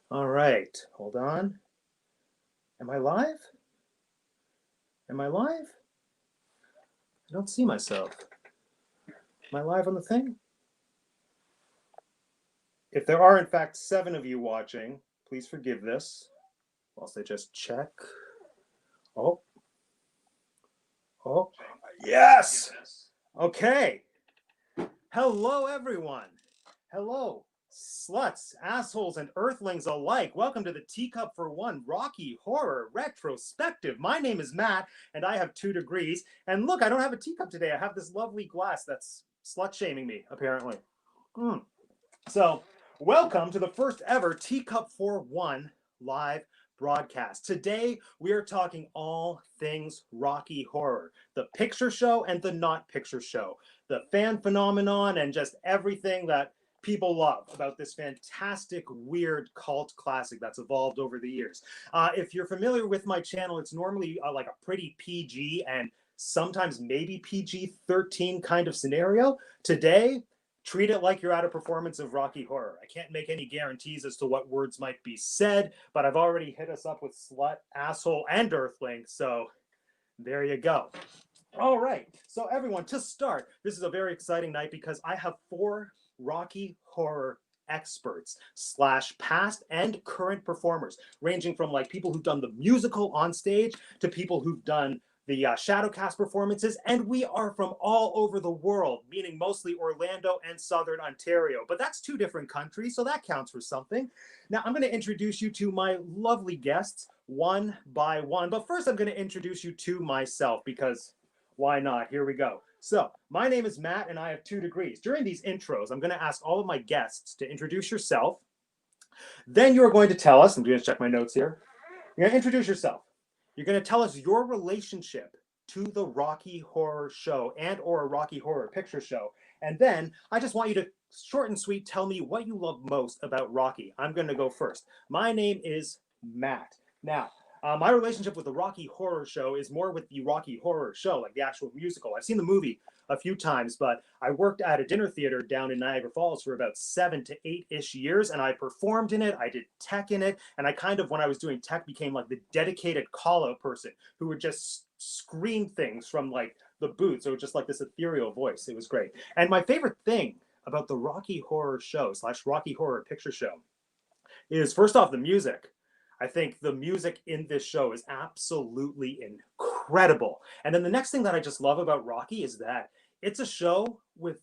All right, hold on. Am I live? Am I live? I don't see myself. Am I live on the thing? If there are, in fact, 7 of you watching, please forgive this whilst I just check. Oh. Oh. Yes! Okay. Hello, everyone. Hello, sluts, assholes, and earthlings alike. Welcome to the Teacup for One Rocky Horror Retrospective. My name is Matt, and I have 2 degrees. And look, I don't have a teacup today. I have this lovely glass that's slut-shaming me, apparently. So, welcome to the first ever Teacup for One live broadcast. Today, we are talking all things Rocky Horror, the picture show and the not picture show, the fan phenomenon, and just everything that people love about this fantastic, weird cult classic that's evolved over the years. If you're familiar with my channel, it's normally like a pretty PG and sometimes maybe PG-13 kind of scenario. Today, treat it like you're at a performance of Rocky Horror. I can't make any guarantees as to what words might be said, but I've already hit us up with slut, asshole, and earthling, so there you go. All right, so everyone, to start, this is a very exciting night because I have 4 Rocky Horror experts / past and current performers, ranging from like people who've done the musical on stage to people who've done the Shadowcast performances, and we are from all over the world, meaning mostly Orlando and Southern Ontario. But that's 2 different countries, so that counts for something. Now, I'm going to introduce you to my lovely guests one by one. But first, I'm going to introduce you to myself because why not? Here we go. So, my name is Matt, and I have 2 degrees. During these intros, I'm going to ask all of my guests to introduce yourself. Then you're going to tell us, I'm going to check my notes here. You're going to introduce yourself. You're going to tell us your relationship to the Rocky Horror Show and or a Rocky Horror Picture Show. And then I just want you to short and sweet tell me what you love most about Rocky. I'm going to go first. My name is Matt. Now, my relationship with the Rocky Horror Show is more with the Rocky Horror Show, like the actual musical. I've seen the movie a few times, but I worked at a dinner theater down in Niagara Falls for about 7 to 8-ish years, and I performed in it, I did tech in it, and I kind of, when I was doing tech, became like the dedicated call-out person who would just scream things from like the booth, so just like this ethereal voice. It was great. And my favorite thing about the Rocky Horror Show / Rocky Horror Picture Show is, first off, the music. I think the music in this show is absolutely incredible. And then the next thing that I just love about Rocky is that it's a show with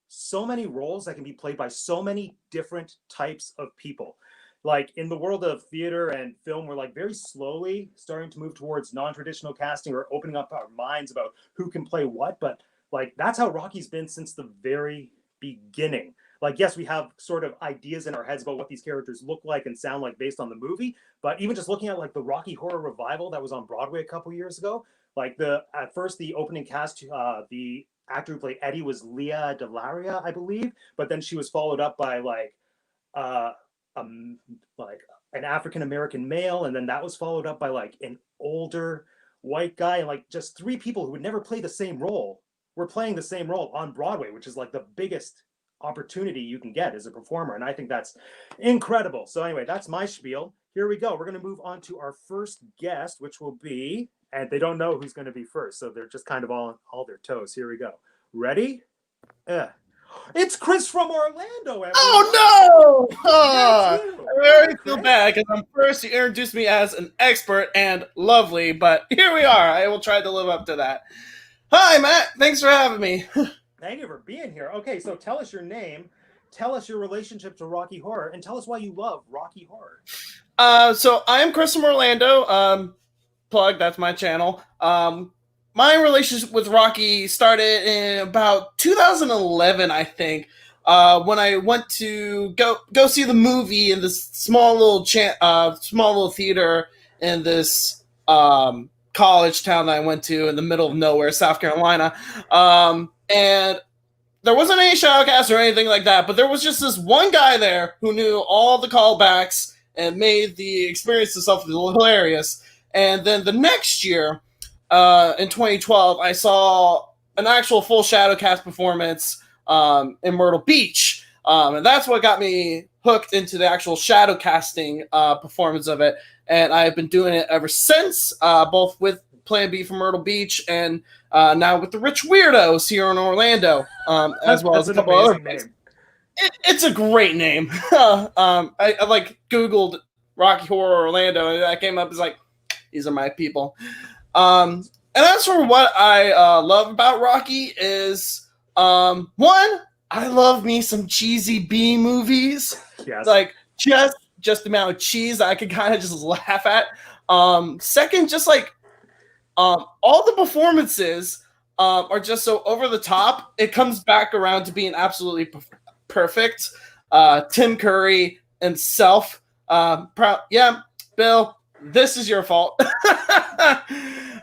so many roles that can be played by so many different types of people. Like in the world of theater and film, we're like very slowly starting to move towards non-traditional casting or opening up our minds about who can play what. But like that's how Rocky's been since the very beginning. Like, yes, we have sort of ideas in our heads about what these characters look like and sound like based on the movie, but even just looking at like the Rocky Horror Revival that was on Broadway a couple years ago, like at first the opening cast, the actor who played Eddie was Leah Delaria, I believe, but then she was followed up by uh, like an African American male, and then that was followed up by like an older white guy, and like just 3 people who would never play the same role were playing the same role on Broadway, which is like the biggest opportunity you can get as a performer, and I think that's incredible. So anyway, that's my spiel. Here we go. We're going to move on to our first guest, which will be, and they don't know who's going to be first, so they're just kind of all their toes. Here we go. Ready? It's Chris from Orlando, everyone. Oh no! That's you. I very Hi, feel Chris. bad because first you introduced me as an expert and lovely, but here we are. I will try to live up to that. Hi, Matt. Thanks for having me. Thank you for being here. Okay, so tell us your name, tell us your relationship to Rocky Horror, and tell us why you love Rocky Horror. So I am Chris from Orlando. Plug, that's my channel. My relationship with Rocky started in about 2011, I think. When I went to go see the movie in this small little theater in this college town that I went to in the middle of nowhere, South Carolina. And there wasn't any Shadowcast or anything like that, but there was just this one guy there who knew all the callbacks and made the experience itself hilarious. And then the next year, in 2012, I saw an actual full Shadowcast performance in Myrtle Beach. And that's what got me hooked into the actual shadow casting performance of it. And I've been doing it ever since, both with Plan B from Myrtle Beach and now with the Rich Weirdos here in Orlando, as well as a couple other things. It's a great name. I like Googled Rocky Horror Orlando, and that came up as like, these are my people. And as for what I love about Rocky is, one, I love me some cheesy B movies. Yes. Like just the amount of cheese I could kind of just laugh at. Second, just like all the performances are just so over the top. It comes back around to being absolutely perfect. Tim Curry himself. Yeah, Bill, this is your fault.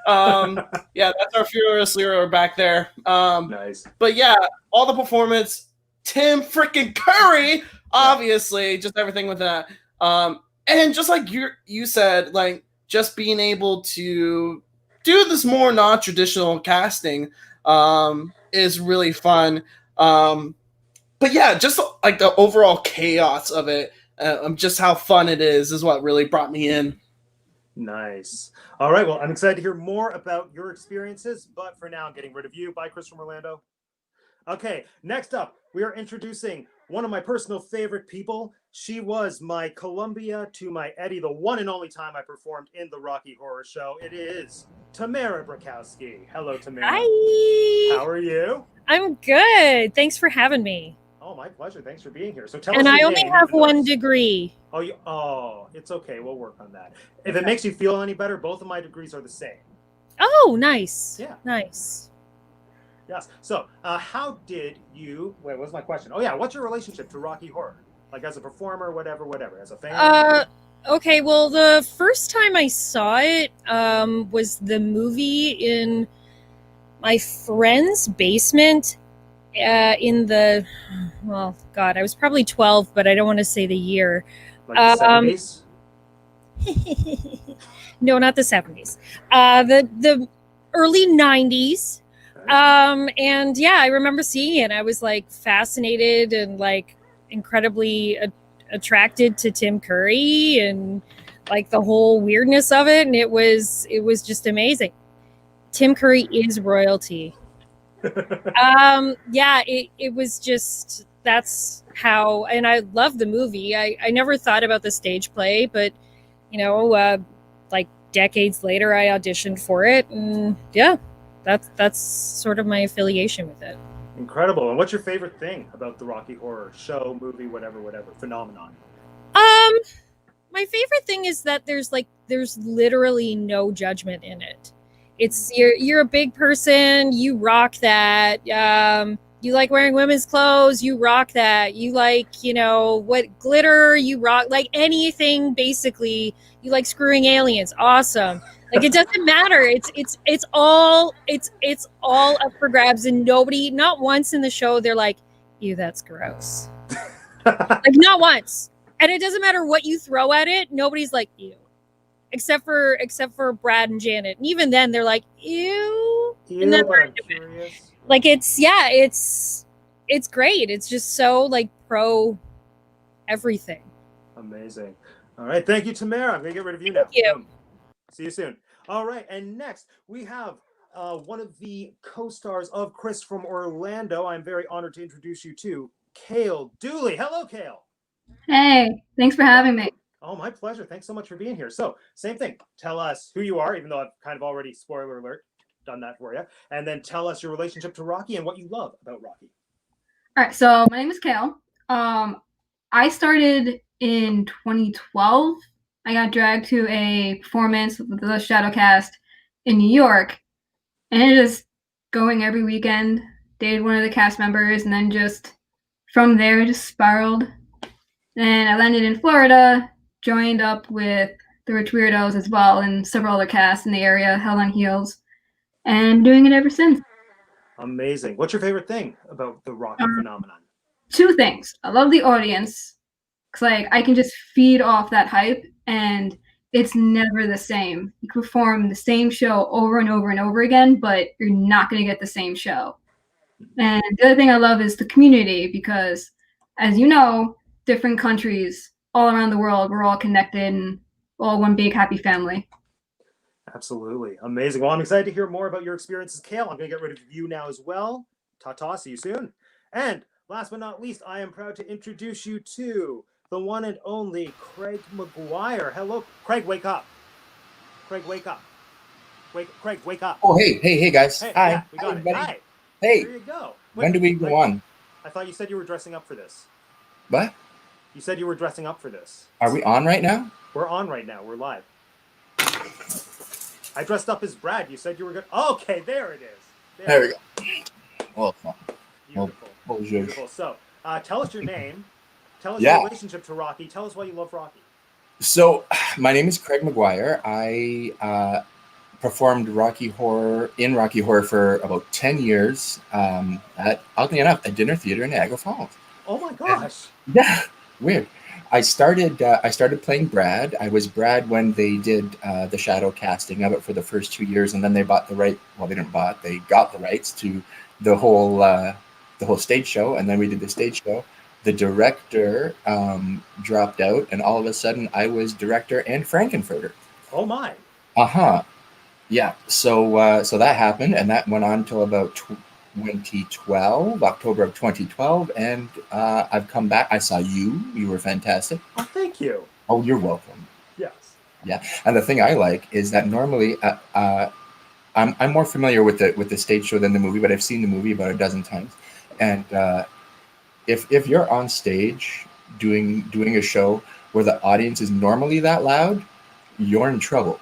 Yeah, that's our Furious Leader back there. Nice. But yeah, all the performance, Tim freaking Curry, obviously, just everything with that. And just like you said, like just being able to do this more non-traditional casting is really fun. But yeah, just like the overall chaos of it, just how fun it is what really brought me in. Nice. All right. Well, I'm excited to hear more about your experiences, but for now, I'm getting rid of you. Bye, Chris from Orlando. Okay. Next up, we are introducing one of my personal favorite people. She was my Columbia to my Eddie, the one and only time I performed in the Rocky Horror Show. It is Tamera Brakowski. Hello, Tamera. Hi. How are you? I'm good. Thanks for having me. Oh, my pleasure. Thanks for being here. So tell and us. I only have one degree. Oh, it's okay. We'll work on that. If it makes you feel any better, both of my degrees are the same. Oh, nice. Yeah. Nice. Yes. So, how did you? Wait, what's my question? Oh, yeah. What's your relationship to Rocky Horror? Like as a performer, whatever, as a fan. Okay. Well, the first time I saw it, was the movie in my friend's basement. I was probably 12, but I don't want to say the year. Like the 70s? No, not the 70s. The early 90s. And yeah, I remember seeing it. I was like fascinated and like incredibly attracted to Tim Curry and like the whole weirdness of it. And it was just amazing. Tim Curry is royalty. Yeah, it was just, that's how, and I love the movie. I never thought about the stage play, but like decades later I auditioned for it, and yeah, that's sort of my affiliation with it. Incredible. And what's your favorite thing about the Rocky Horror Show, movie, whatever, phenomenon? My favorite thing is that there's literally no judgment in it. It's you're a big person, you rock that. You like wearing women's clothes, you rock that. You like, what glitter, you rock, like anything basically. You like screwing aliens, awesome. Like it doesn't matter. It's all up for grabs, and nobody, not once in the show they're like, ew, that's gross. Like not once. And it doesn't matter what you throw at it, nobody's like, ew. Except for Brad and Janet. And even then they're like, ew. And then I'm curious. Like it's great. It's just so like pro everything. Amazing. All right. Thank you, Tamara. I'm going to get rid of you now. Thank you. See you soon. All right. And next we have one of the co-stars of Chris from Orlando. I'm very honored to introduce you to Cael Dooley. Hello, Kale. Hey, thanks for having me. Oh, my pleasure. Thanks so much for being here. So, same thing. Tell us who you are, even though I've kind of already, spoiler alert, done that for you. And then tell us your relationship to Rocky and what you love about Rocky. All right, so my name is Kale. I started in 2012. I got dragged to a performance with the Shadowcast in New York. And it is going every weekend, dated one of the cast members, and then just from there, just spiraled. And I landed in Florida, joined up with the Rich Weirdos as well, and several other casts in the area, Hell on Heels, and doing it ever since. Amazing. What's your favorite thing about the Rocky phenomenon? Two things. I love the audience, because like I can just feed off that hype, and it's never the same. You can perform the same show over and over and over again, but you're not going to get the same show. And the other thing I love is the community, because as you know, different countries all around the world, we're all connected and all one big happy family. Absolutely. Amazing. Well, I'm excited to hear more about your experiences, Kale. I'm going to get rid of you now as well. Ta-ta. See you soon. And last but not least, I am proud to introduce you to the one and only Craig Maguire. Hello. Craig, wake up. Craig, wake up. Craig, wake up. Oh, hey, guys. Hey, Hi. yeah, we got it. Hi. Hey, There you go. when do we go on? I thought you said you were dressing up for this. What? You said you were dressing up for this. Are we on right now? We're on right now. We're live. I dressed up as Brad. You said you were good. Okay, there it is. There we go. Well, Beautiful. bonjour. Beautiful. So, tell us your name. Tell us your relationship to Rocky. Tell us why you love Rocky. So, my name is Craig Maguire. I performed Rocky Horror for about 10 years at, oddly enough, a dinner theater in Niagara Falls. Oh my gosh. Yeah, weird. I started playing Brad. I was Brad when they did the shadow casting of it for the first 2 years, and then they bought the right. Well, they didn't bought. They got the rights to the whole stage show, and then we did the stage show. The director dropped out, and all of a sudden, I was director and Frankenfurter. Oh my. Yeah. So that happened, and that went on till about 2012, October of 2012, and I've come back. I saw you. You were fantastic. Oh, thank you. Oh, you're welcome. Yes. Yeah, and the thing I like is that normally I'm more familiar with the stage show than the movie, but I've seen the movie about a dozen times, and if you're on stage doing a show where the audience is normally that loud, you're in trouble.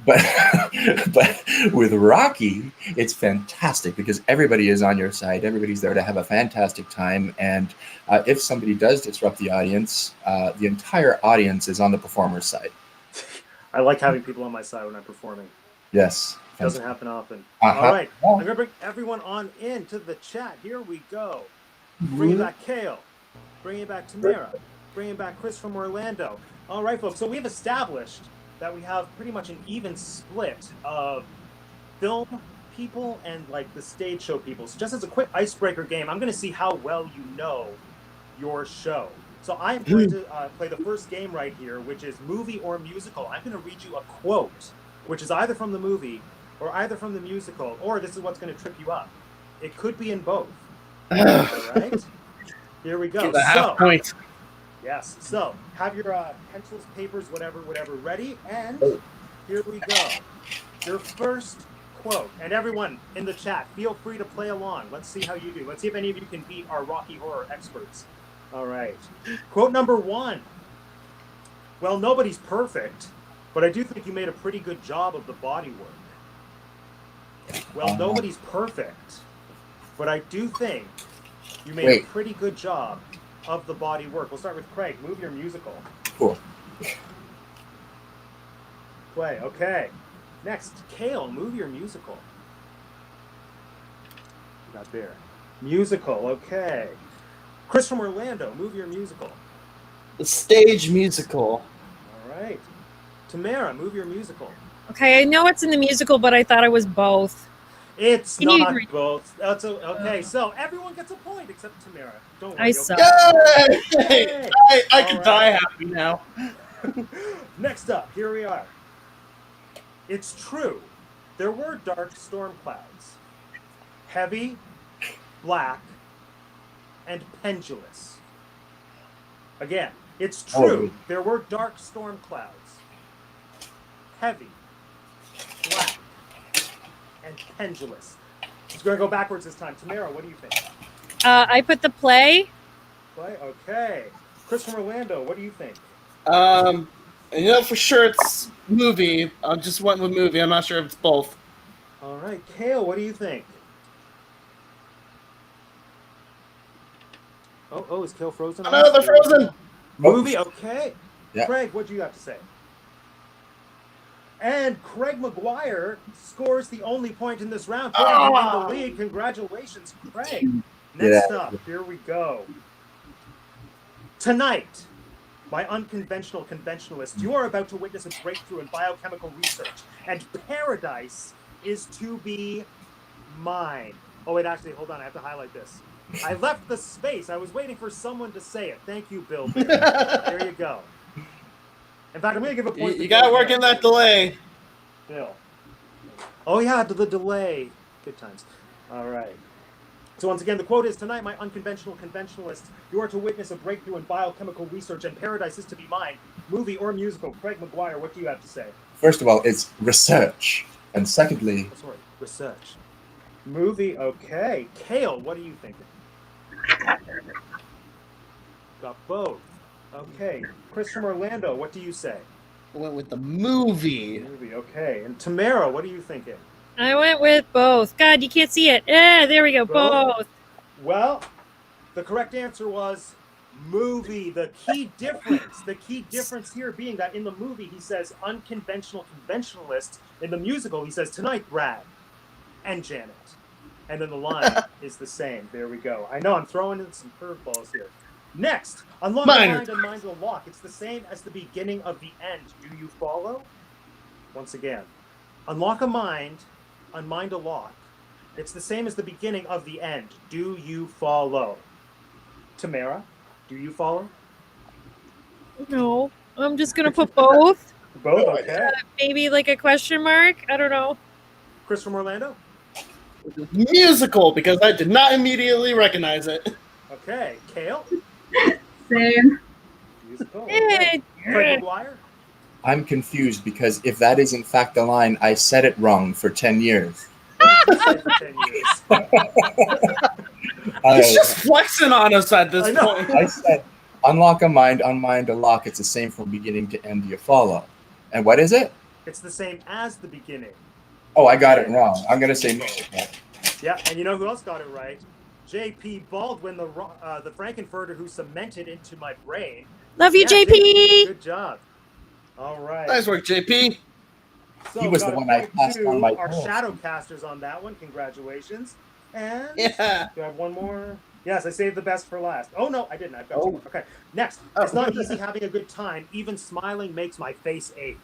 But with Rocky, it's fantastic because everybody is on your side. Everybody's there to have a fantastic time. And if somebody does disrupt the audience, the entire audience is on the performer's side. I like having people on my side when I'm performing. Yes. It doesn't happen often. All right. I'm going to bring everyone on into the chat. Here we go. Bringing back Kale. Bringing back Tamera. Bringing back Chris from Orlando. All right, folks. So we've established that we have pretty much an even split of film people and like the stage show people. So just as a quick icebreaker game, I'm going to see how well you know your show. So I'm going to play the first game right here, which is movie or musical. I'm going to read you a quote, which is either from the movie or either from the musical, or this is what's going to trip you up. It could be in both. All right? Here we go. Half point. Yes. So have your pencils, papers, whatever, ready. And here we go. Your first quote. And everyone in the chat, feel free to play along. Let's see how you do. Let's see if any of you can beat our Rocky Horror experts. All right. Quote number 1. Well, nobody's perfect, but I do think you made a pretty good job of the body work. Well, nobody's perfect, but I do think you made a pretty good job of the body work. We'll start with Craig. Move your musical. Cool. Play. Okay. Next, Kale. Move your musical. Not there. Musical. Okay. Chris from Orlando. Move your musical. The stage musical. All right. Tamara. Move your musical. Okay, I know it's in the musical, but I thought it was both. It's not both. That's okay. So everyone gets a point except Tamara. Don't worry. I suck. Yay! I can die happy now. Next up, here we are. It's true. There were dark storm clouds. Heavy, black, and pendulous. Again, it's true. There were dark storm clouds. Heavy, black, and pendulous. It's going to go backwards this time. Tamara, what do you think? I put the play. Play? Okay. Chris from Orlando, what do you think? You know for sure it's movie. I just went with movie. I'm not sure if it's both. All right. Kale, what do you think? Oh, is Kale frozen? No, they're frozen. Movie, okay. Yeah. Craig, what do you have to say? And Craig Maguire scores the only point in this round, putting him in the lead. Congratulations, Craig. Next up, here we go. Tonight, my unconventional conventionalist, you are about to witness a breakthrough in biochemical research, and paradise is to be mine. Oh, wait, actually, hold on. I have to highlight this. I left the space. I was waiting for someone to say it. Thank you, Bill. There you go. In fact, I'm going to give a point. You got to work in that delay. Bill. Oh, yeah, the delay. Good times. All right. So once again, the quote is, tonight, my unconventional conventionalists, you are to witness a breakthrough in biochemical research and paradise is to be mine. Movie or musical? Craig Maguire, what do you have to say? First of all, it's research. And secondly... Oh, sorry, research. Movie, okay. Kale, what are you thinking? Got both. Okay. Chris from Orlando, what do you say? I went with the movie. Movie, okay. And Tamara, what are you thinking? I went with both. God, you can't see it. There we go. Both. Well, the correct answer was movie. The key difference here being that in the movie he says unconventional conventionalists. In the musical he says tonight, Brad and Janet. And then the line is the same. There we go. I know I'm throwing in some curveballs here. Next, unlock a mind and mind a lock. It's the same as the beginning of the end. Do you follow? Once again, unlock a mind, unmind a lock. It's the same as the beginning of the end. Do you follow? Tamara, do you follow? No, I'm just gonna put both. Both, okay. Maybe like a question mark. I don't know. Chris from Orlando? Musical, because I did not immediately recognize it. Okay. Kale? Same. Musical. Okay. Craig Maguire? I'm confused because if that is in fact the line, I said it wrong for 10 years. He's just flexing on us at this point. I said, unlock a mind, unmind a lock. It's the same from beginning to end. Do you follow? And what is it? It's the same as the beginning. Oh, I got it wrong. I'm going to say musical. Yeah, and you know who else got it right? J.P. Baldwin, the Frankenfurter who cemented into my brain. Love you, JP. Good job. All right. Nice work, JP. So he was the one I passed on my our Shadowcasters on that one. Congratulations. And do I have one more? Yes, I saved the best for last. Oh, no, I didn't. I've got two more. Okay, next. It's not easy having a good time. Even smiling makes my face ache.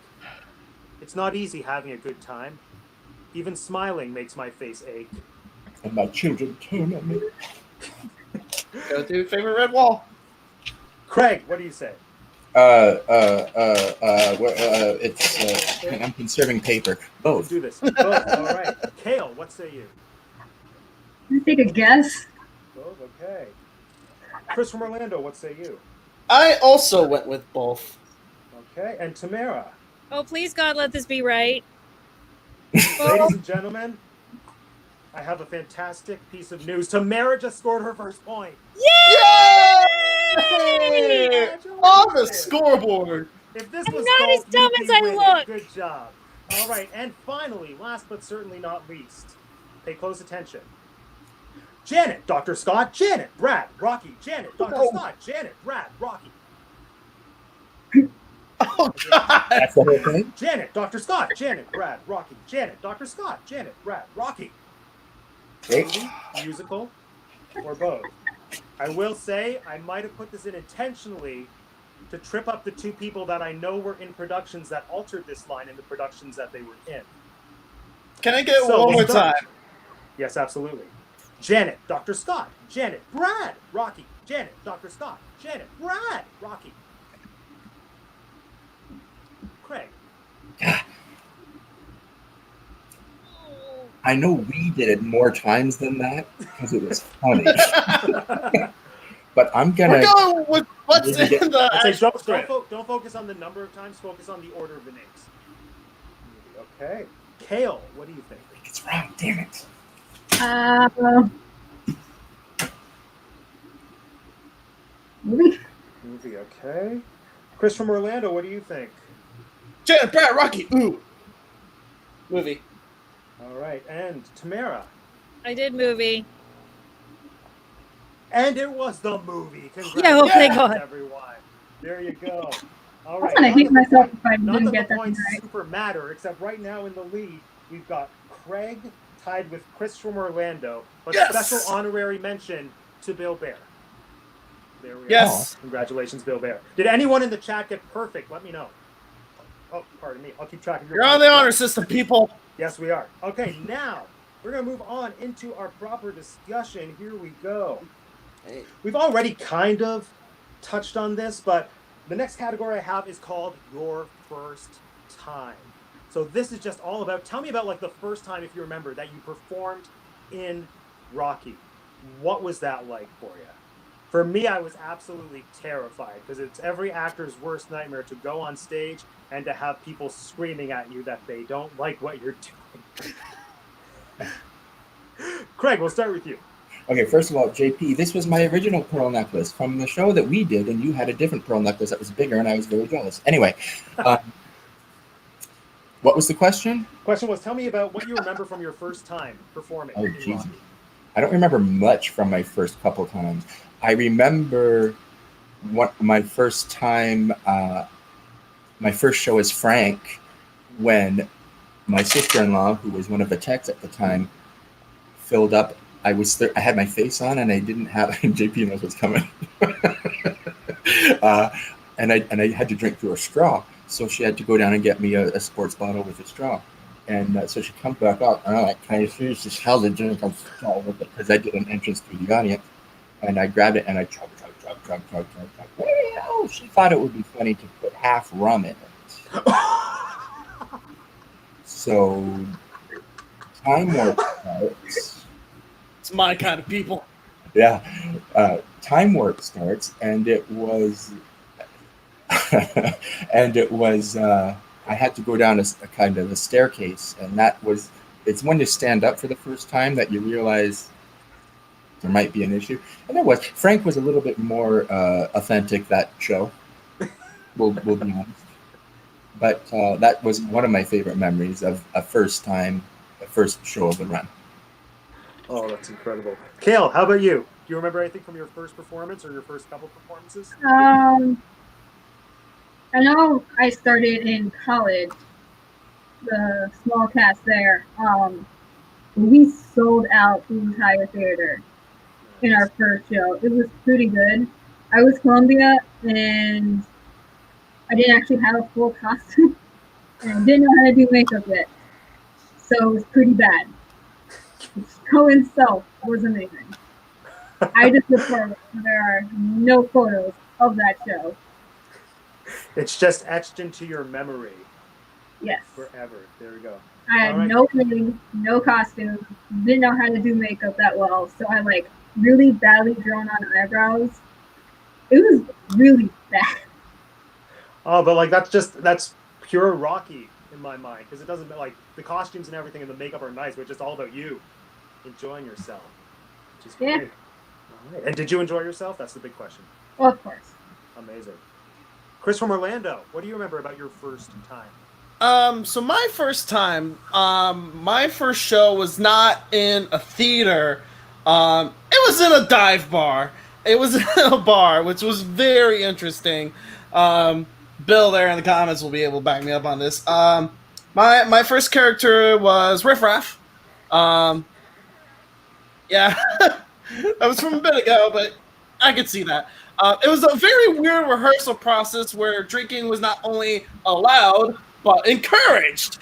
It's not easy having a good time. Even smiling makes my face ache. And my children turn on me. Go to favorite red wall. Craig, what do you say? I'm conserving paper. Both. Let's do this. Both. All right. Kale, what say you? Can I take a guess? Both. Okay. Chris from Orlando, what say you? I also went with both. Okay. And Tamara. Oh, please, God, let this be right. Ladies and gentlemen, I have a fantastic piece of news. Tamara just scored her first point. Yay! On the scoreboard. If this was not as dumb as I look. Good job. All right, and finally, last but certainly not least, pay close attention. Janet, Dr. Scott, Janet, Brad, Rocky, Janet, Dr. Scott, Janet, Brad, Rocky. Oh, God. That's the whole thing? Janet, Dr. Scott, Janet, Brad, Rocky, Janet, Dr. Scott, Janet, Brad, Rocky. Movie, musical, or both? I will say I might have put this in intentionally to trip up the two people that I know were in productions that altered this line in the productions that they were in. Can I get it one more time? Yes, absolutely. Janet, Dr. Scott, Janet, Brad, Rocky, Janet, Dr. Scott, Janet, Brad, Rocky. Craig. I know we did it more times than that because it was funny. But I'm gonna. We're going with what's in the actual script. Don't focus on the number of times. Focus on the order of the names. Okay. Kale, what do you think? It's wrong. Damn it. Movie. Movie. Okay. Chris from Orlando, what do you think? Janet, Brad, Rocky. Ooh. Movie. All right. And Tamara. I did movie. And it was the movie. Yeah, oh, thank God. Everyone. There you go. All right. I'm gonna hate myself if I None didn't of get the that points right. super matter, except right now in the lead, we've got Craig tied with Chris from Orlando, but special honorary mention to Bill Bear. There we Yes. are. Congratulations, Bill Bear. Did anyone in the chat get perfect? Let me know. Oh, pardon me. I'll keep track of your You're on the honor system, people. Yes, we are. Okay, now we're going to move on into our proper discussion. Here we go. Hey. We've already kind of touched on this, but the next category I have is called Your First Time. So this is just all about, tell me about like the first time, if you remember, that you performed in Rocky. What was that like for you? For me, I was absolutely terrified because it's every actor's worst nightmare to go on stage and to have people screaming at you that they don't like what you're doing. Craig, we'll start with you. Okay, first of all, JP, this was my original pearl necklace from the show that we did, and you had a different pearl necklace that was bigger, and I was very jealous. Anyway, what was the question? Question was, tell me about what you remember from your first time performing. Oh, in Jesus. Rocky. I don't remember much from my first couple times. I remember my first time, my first show as Frank, when my sister-in-law, who was one of the techs at the time, filled up. I had my face on, and I didn't have. JP knows what's coming. And I had to drink through a straw, so she had to go down and get me a sports bottle with a straw. And so she comes back up, and I'm like, "Can I finish this hell the drink I'm straw with it?" Because I did an entrance through the audience, and I grabbed it and I chug. Well, she thought it would be funny to put half rum in it. So time warp starts. It's my kind of people. Yeah, time warp starts, and it was, I had to go down a kind of a staircase, and it's when you stand up for the first time that you realize there might be an issue. And there was. Frank was a little bit more authentic that show. We'll be honest. But that was one of my favorite memories of a first show of the run. Oh, that's incredible. Kale, how about you? Do you remember anything from your first performance or your first couple performances? I know I started in college, the small cast there. We sold out the entire theater in our first show. It was pretty good. I was Columbia, and I didn't actually have a full costume, and I didn't know how to do makeup yet. So it was pretty bad. The show itself was amazing. I just report there are no photos of that show. It's just etched into your memory. Yes. Forever. There we go. I had no wig, no costume, didn't know how to do makeup that well, so I really badly drawn on eyebrows. It was really bad. Oh, but that's pure Rocky in my mind, because it doesn't, the costumes and everything and the makeup are nice, but it's just all about you enjoying yourself. Which is great. All right. And did you enjoy yourself? That's the big question. Well, of course. Amazing. Chris from Orlando, what do you remember about your first time? So my first time, my first show was not in a theater. It was in a dive bar. It was in a bar, which was very interesting. Bill there in the comments will be able to back me up on this. My first character was Riff Raff. Yeah, that was from a bit ago, but I could see that. It was a very weird rehearsal process where drinking was not only allowed, but encouraged.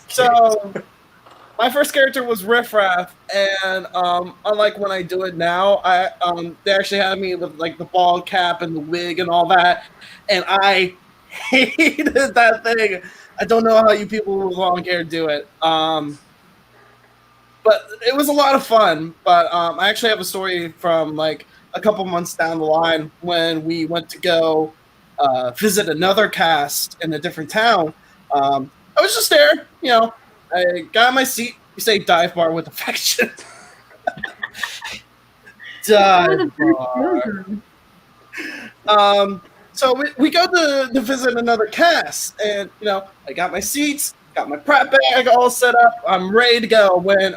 So my first character was Riff Raff, and unlike when I do it now, they actually had me with the bald cap and the wig and all that, and I hated that thing. I don't know how you people with long hair do it. But it was a lot of fun. But I actually have a story from a couple months down the line when we went to go visit another cast in a different town. I was just there, I got my seat. You say dive bar with affection. Dive bar. So we go to visit another cast, and I got my seats, got my prep bag all set up. I'm ready to go when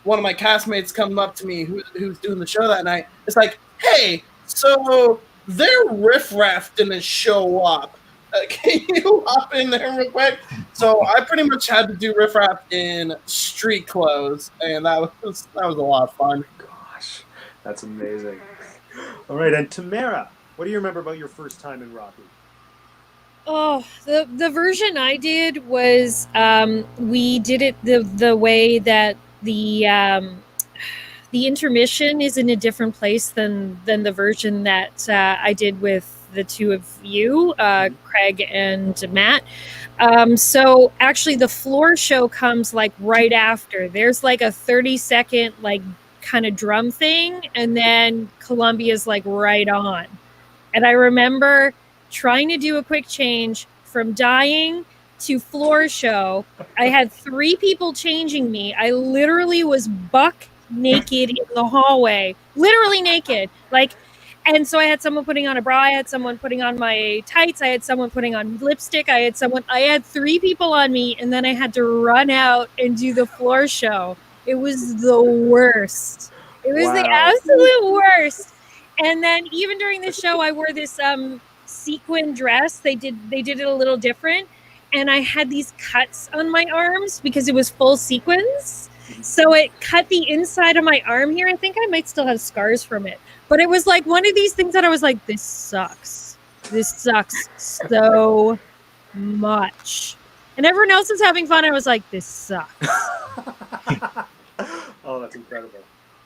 one of my castmates come up to me who's doing the show that night. It's like, hey, so their Riff Raff didn't show up. Can you hop in there real quick? So I pretty much had to do Riff Raff in street clothes, and that was a lot of fun. Gosh, that's amazing. All right, and Tamara, what do you remember about your first time in Rocky? Oh, the version I did was we did it the way that the intermission is in a different place than the version that I did with the two of you, Craig and Matt. So actually, the floor show comes like right after. There's like a 30-second like kind of drum thing, and then Columbia's like right on. And I remember trying to do a quick change from dying to floor show. I had 3 people changing me. I literally was buck naked in the hallway, literally naked. And so I had someone putting on a bra, I had someone putting on my tights, I had someone putting on lipstick, I had 3 people on me, and then I had to run out and do the floor show. It was the worst. It was the absolute worst. And then even during the show, I wore this sequin dress. They did it a little different, and I had these cuts on my arms because it was full sequins. So it cut the inside of my arm here. I think I might still have scars from it. But it was like one of these things that I was like, this sucks. This sucks so much. And everyone else is having fun. I was like, this sucks. Oh, that's incredible.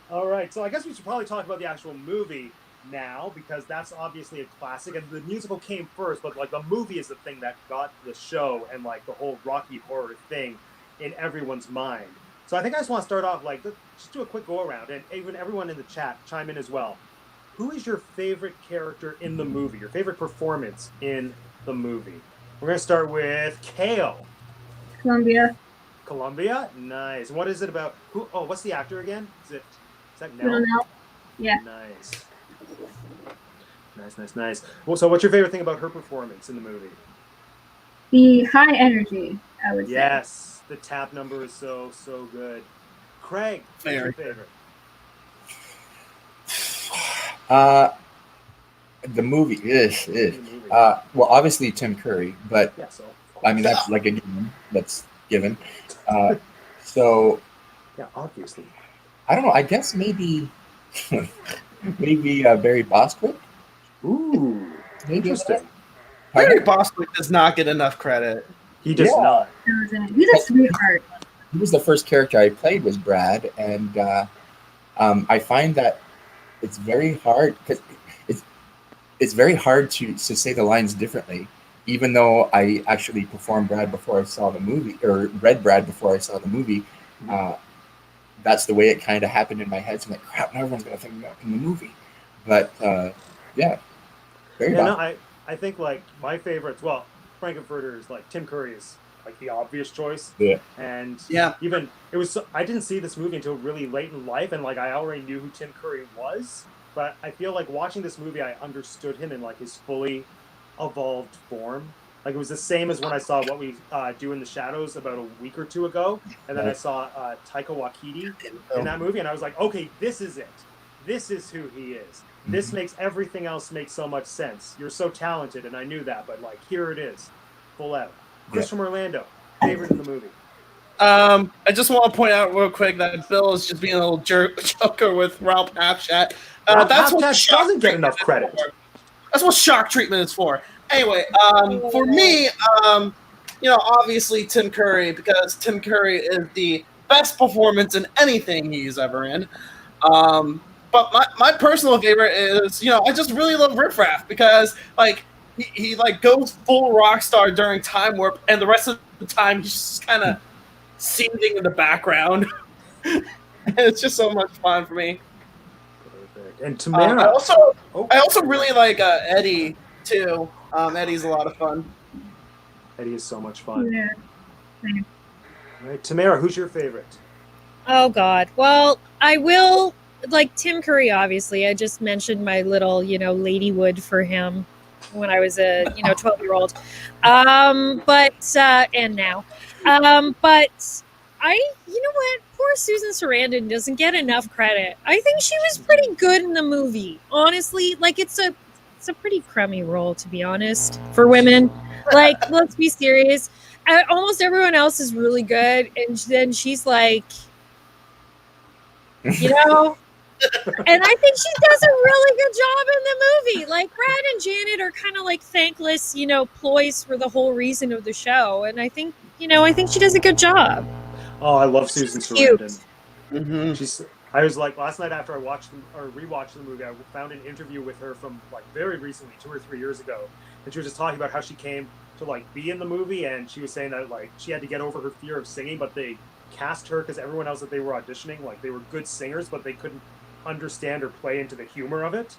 All right, so I guess we should probably talk about the actual movie now, because that's obviously a classic, and the musical came first, but like the movie is the thing that got the show and like the whole Rocky Horror thing in everyone's mind. So I think I just want to start off like just do a quick go around, and even everyone in the chat chime in as well. Who is your favorite character in the movie? Your favorite performance in the movie? We're gonna start with Kale. Columbia, nice. And what is it about? Who? Oh, what's the actor again? Is that Nell? Yeah. Nice. Well, so what's your favorite thing about her performance in the movie? The high energy, I would say. Yes, the tap number is so good. Craig, what's your favorite? The movie is. Well, obviously Tim Curry, but yeah, so. I mean that's like a given. That's given. So yeah, obviously. I don't know. I guess maybe Barry Bostwick. Ooh, interesting. Barry Bostwick does not get enough credit. He does not. He's a sweetheart. He was the first character I played was Brad, and I find that it's very hard because it's very hard to say the lines differently, even though I actually performed Brad before I saw the movie, or read Brad before I saw the movie. That's the way it kind of happened in my head. So I'm like, crap, now everyone's going to think about in the movie. But, yeah. Very no, I think, like, my favorites, well, Frankenfurter is, like, Tim Curry is, like, the obvious choice. Yeah. And yeah, even, I didn't see this movie until really late in life, and, like, I already knew who Tim Curry was. But I feel like watching this movie, I understood him in, like, his fully evolved form. Like, it was the same as when I saw What We Do in the Shadows about a week or two ago. And then I saw Taika Waititi in that movie. And I was like, okay, this is it. This is who he is. This makes everything else make so much sense. You're so talented, and I knew that. But, like, here it is. Full out. Chris from Orlando, favorite in the movie. I just want to point out real quick that Bill is just being a little joker with Ralph Halfchat. That's what doesn't get enough credit. That's what shock treatment is for. Anyway, for me, obviously Tim Curry, because Tim Curry is the best performance in anything he's ever in. But my personal favorite is, I just really love Riff Raff because, like, he like goes full rock star during Time Warp, and the rest of the time he's just kind of seething in the background. And it's just so much fun for me. Perfect. And Tamera. I also really like Eddie too. Eddie's a lot of fun. Eddie is so much fun. Yeah. All right, Tamara, who's your favorite? Oh God. Well, I will like Tim Curry. Obviously, I just mentioned my little, Ladywood for him when I was a 12-year-old. But and now, but what? Poor Susan Sarandon doesn't get enough credit. I think she was pretty good in the movie. Honestly, like it's a pretty crummy role, to be honest, for women. Like, let's be serious. Almost everyone else is really good, and then she's like, and I think she does a really good job in the movie. Like Brad and Janet are kind of like thankless, ploys for the whole reason of the show. And I think she does a good job. Oh, I love Susan cute. Sarandon. Mm-hmm. I was like, last night after I rewatched the movie, I found an interview with her from like very recently, 2 or 3 years ago, and she was just talking about how she came to like be in the movie, and she was saying that like she had to get over her fear of singing, but they cast her because everyone else that they were auditioning, like they were good singers, but they couldn't understand or play into the humor of it.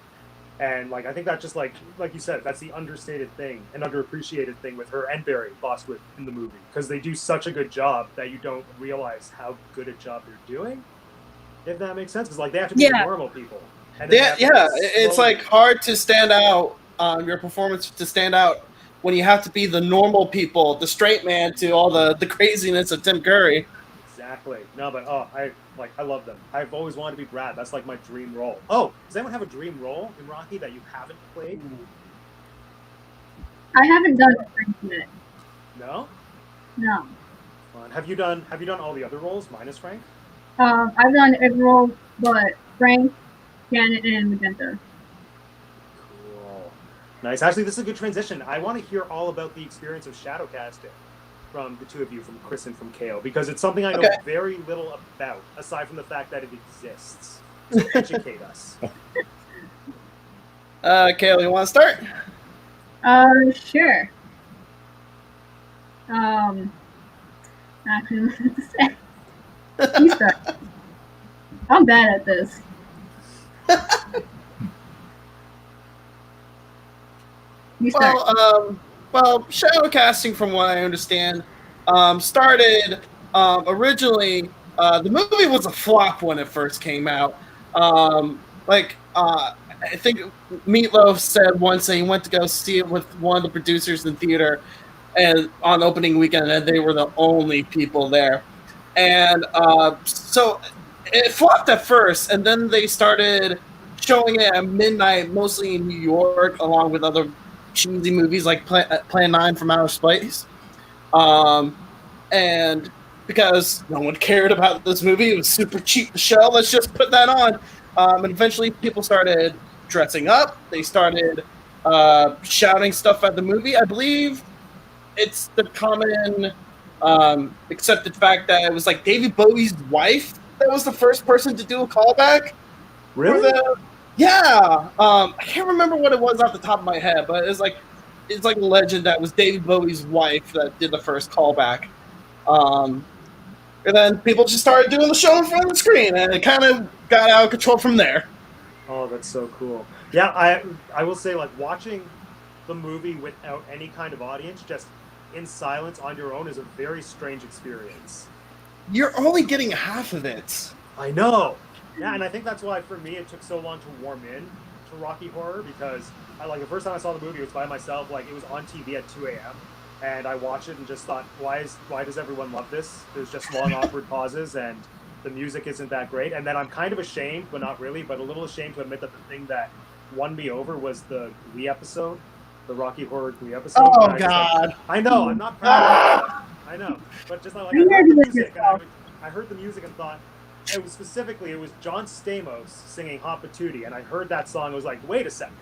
And like I think that just like you said, that's the understated thing and underappreciated thing with her and Barry Bostwick in the movie, because they do such a good job that you don't realize how good a job they're doing, if that makes sense. Because like they have to be normal people. And it's like hard to stand out, your performance to stand out when you have to be the normal people, the straight man to all the craziness of Tim Curry. Exactly. No, but I love them. I've always wanted to be Brad. That's like my dream role. Oh, does anyone have a dream role in Rocky that you haven't played? I haven't done Frank yet. No? No. Fun. Have you done all the other roles minus Frank? I've done every role but Frank, Janet, and Magenta. Cool. Nice. Actually, this is a good transition. I want to hear all about the experience of shadowcasting from the two of you, from Chris and from Kale, because it's something I know very little about, aside from the fact that it exists. So educate us. Kale, you want to start? Sure. Actually, nothing to say. You start. I'm bad at this. You start. Well, shadowcasting, from what I understand, started originally. The movie was a flop when it first came out. I think Meatloaf said once that he went to go see it with one of the producers in theater, and on opening weekend, and they were the only people there. And so it flopped at first, and then they started showing it at midnight, mostly in New York, along with other cheesy movies like Plan 9 from Outer Space. And because no one cared about this movie, it was super cheap to show, let's just put that on. And eventually people started dressing up. They started shouting stuff at the movie. I believe it's the common accepted fact that it was like David Bowie's wife that was the first person to do a callback. Really? Yeah. I can't remember what it was off the top of my head, but it's like a legend that was David Bowie's wife that did the first callback. And then people just started doing the show in front of the screen, and it kind of got out of control from there. Oh, that's so cool. Yeah, I will say, like, watching the movie without any kind of audience, just in silence on your own, is a very strange experience. You're only getting half of it. I know. Yeah, and I think that's why, for me, it took so long to warm in to Rocky Horror, because the first time I saw the movie, it was by myself. Like, it was on TV at 2 a.m., and I watched it and just thought, why does everyone love this? There's just long, awkward pauses, and the music isn't that great. And then I'm kind of ashamed, but not really, but a little ashamed to admit that the thing that won me over was the Glee episode, the Rocky Horror Glee episode. Oh, God. I know, I'm not proud of it. I know. But just I heard the music, and I heard the music and thought, it was John Stamos singing Hot Patootie, and I heard that song. I was like, wait a second,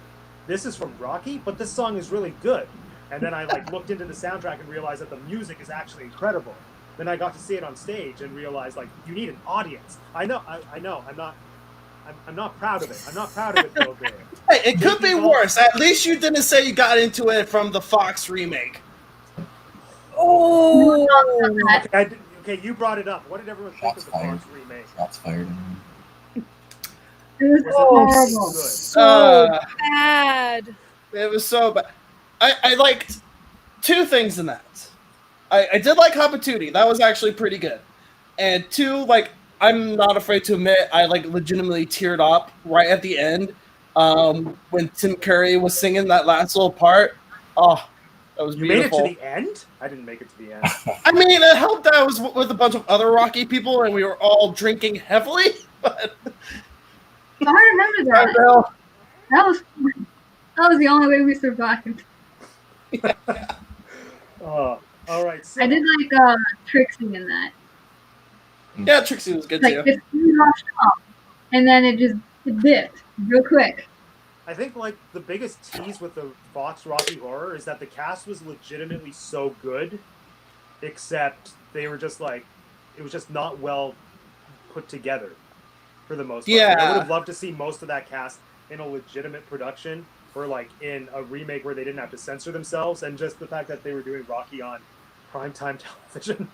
this is from Rocky, but this song is really good. And then I looked into the soundtrack and realized that the music is actually incredible. Then I got to see it on stage and realized you need an audience. I know. I'm not proud of it. I'm not proud of it, Bill Graham. Hey, it could be worse. At least you didn't say you got into it from the Fox remake. Oh. Okay, you brought it up. What did everyone think of the Fox remake? Shots fired. It was horrible. So bad. It was so bad. I liked two things in that. I did like Hot Patootie. That was actually pretty good. And two, I'm not afraid to admit, I legitimately teared up right at the end when Tim Curry was singing that last little part. Oh, that was beautiful. You made it to the end? I didn't make it to the end. I mean, it helped that I was with a bunch of other Rocky people and we were all drinking heavily. But I remember that. That was the only way we survived. All right. So. I did Trixie in that. Yeah, Trixie was good too. It rushed up, and then it dipped real quick. I think like the biggest tease with the Fox Rocky Horror is that the cast was legitimately so good, except they were just like, it was just not well put together for the most part. Yeah. Like, I would have loved to see most of that cast in a legitimate production or like in a remake where they didn't have to censor themselves, and just the fact that they were doing Rocky on primetime television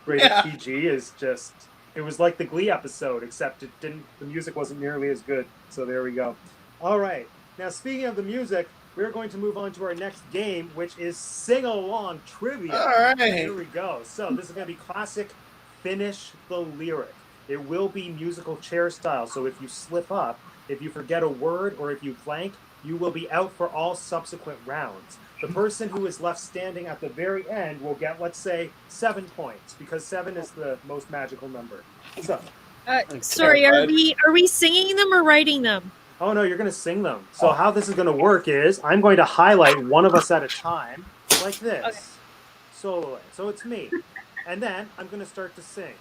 rated PG is just, it was like the Glee episode, except it didn't, the music wasn't nearly as good. So there we go. All right. Now, speaking of the music, we're going to move on to our next game, which is sing-along trivia. All right. Here we go. So this is going to be classic Finish the Lyric. It will be musical chair style. So if you slip up, if you forget a word, or if you blank, you will be out for all subsequent rounds. The person who is left standing at the very end will get, let's say, 7 points, because 7 is the most magical number. So, sorry, are we singing them or writing them? oh no, you're going to sing them. So how this is going to work is I'm going to highlight one of us at a time, like this. Okay. Solo. So it's me. And then I'm going to start to sing.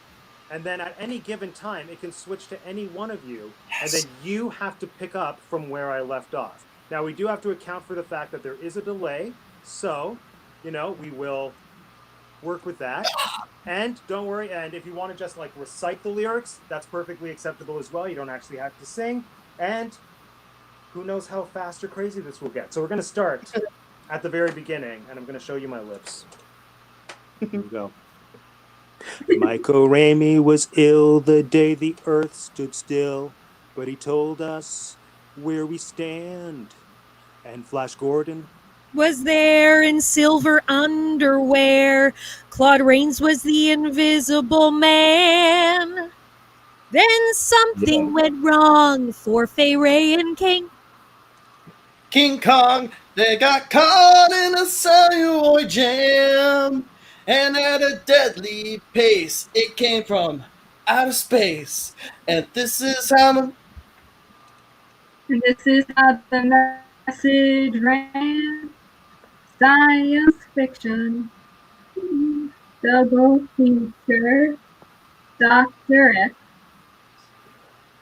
And then at any given time, it can switch to any one of you. And then you have to pick up from where I left off. Now, we do have to account for the fact that there is a delay. So, you know, we will work with that. And don't worry. And if you want to just like recite the lyrics, that's perfectly acceptable as well. You don't actually have to sing. And who knows how fast or crazy this will get. So we're going to start at the very beginning. And I'm going to show you my lips. Here we go. Michael Ramey was ill the day the earth stood still, but he told us where we stand. And Flash Gordon Was there in silver underwear. Claude Rains was the invisible man. Then something went wrong for Fay Ray and King. King Kong, they got caught in a celluloid jam. And at a deadly pace, it came from outer space. And this is how the message ran. Science fiction. Double feature. Dr. X.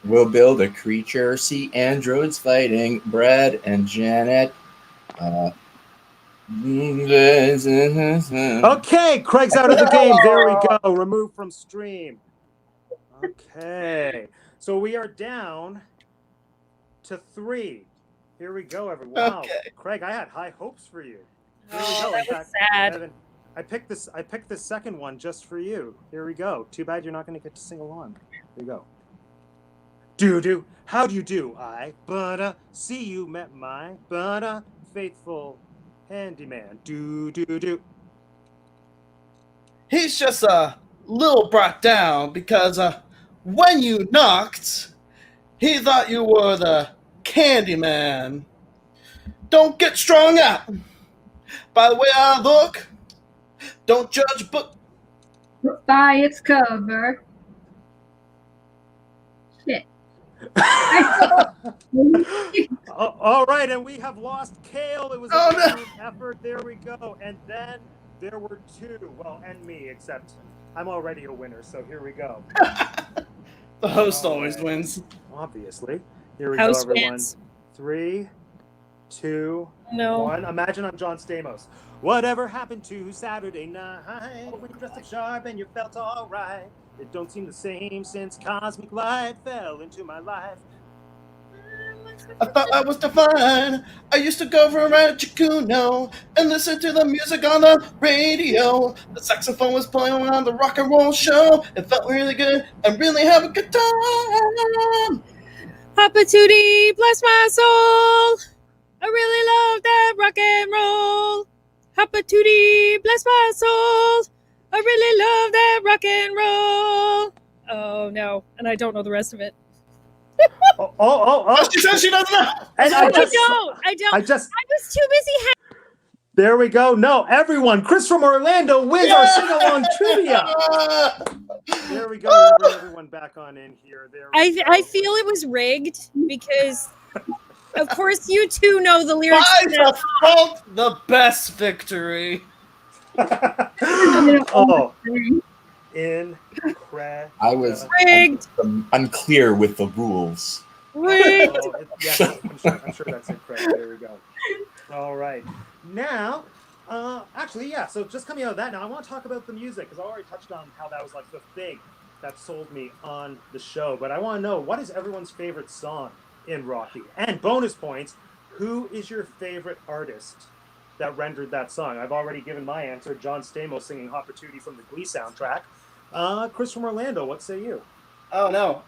We'll build a creature, see androids fighting, Brad and Janet. Okay, Craig's out of the game. There we go. Removed from stream. Okay. So we are down to 3. Here we go, everyone. Wow. Okay. Craig, I had high hopes for you. Here we Oh, go. that In was fact, sad. Evan, I picked the second one just for you. Here we go. Too bad you're not going to get to sing along. Here we go. Do, how do you do? I, see you met my, faithful handyman. Do. he's just a little brought down because when you knocked, he thought you were the Candyman. Don't get strung out by the way I look. Don't judge book. By its cover. Shit. All right, and we have lost Kale. It was a good effort. There we go. And then there were 2. Well, and me, except I'm already a winner. So here we go. The host always wins. Obviously. Here we House go, everyone. wins. 3, 2, No. 1. Imagine I'm John Stamos. Whatever happened to Saturday night when you dressed up sharp and you felt all right? It don't seem the same since cosmic light fell into my life. I thought I was divine. I used to go for a ride at Chicuno and listen to the music on the radio. The saxophone was playing on the rock and roll show. It felt really good and really have a good time. Papa Tootie, bless my soul. I really love that rock and roll. Papa Tootie, bless my soul. I really love that rock and roll. Oh no, and I don't know the rest of it. Oh. She says she doesn't know. And I don't. I just. I was too busy. There we go. No, everyone. Chris from Orlando wins our sing-along trivia. There we go. We'll bring everyone back on in here. There we go. I feel it was rigged because, of course, you two know the lyrics. By default, the best victory. Oh, incredible. I was Rigged. unclear with the rules. Wait. Yes, I'm sure that's it, Craig. There we go. All right. Now, actually, yeah, so just coming out of that, now I want to talk about the music, because I already touched on how that was like the thing that sold me on the show. But I want to know, what is everyone's favorite song in Rocky? And bonus points, who is your favorite artist that rendered that song? I've already given my answer, John Stamos singing Hot Patootie from the Glee soundtrack. Chris from Orlando, what say you? Oh no.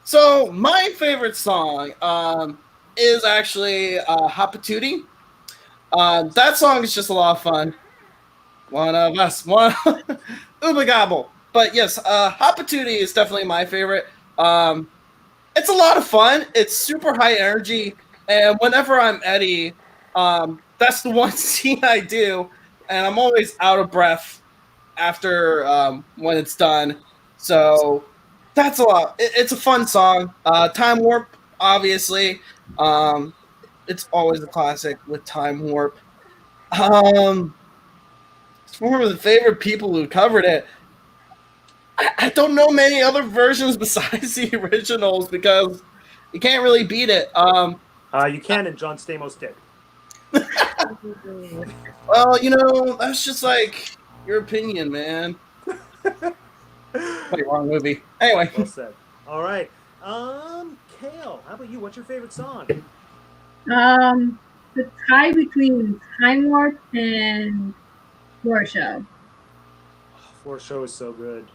So my favorite song is actually Hot Patootie. That song is just a lot of fun. One of us, one Uba Gobble. But yes, Hot Patootie is definitely my favorite. It's a lot of fun. It's super high energy, and whenever I'm Eddie, that's the one scene I do, and I'm always out of breath after when it's done. So that's a lot. It's a fun song. Time Warp, obviously. It's always a classic with Time Warp. It's one of the favorite people who covered it. I don't know many other versions besides the originals because you can't really beat it. You can, and John Stamos did. Well, that's just like your opinion, man. Wait, wrong movie. Anyway. Well said. All right. Kale, how about you? What's your favorite song? The tie between Time Warp and Floor Show. Floor Show is so good.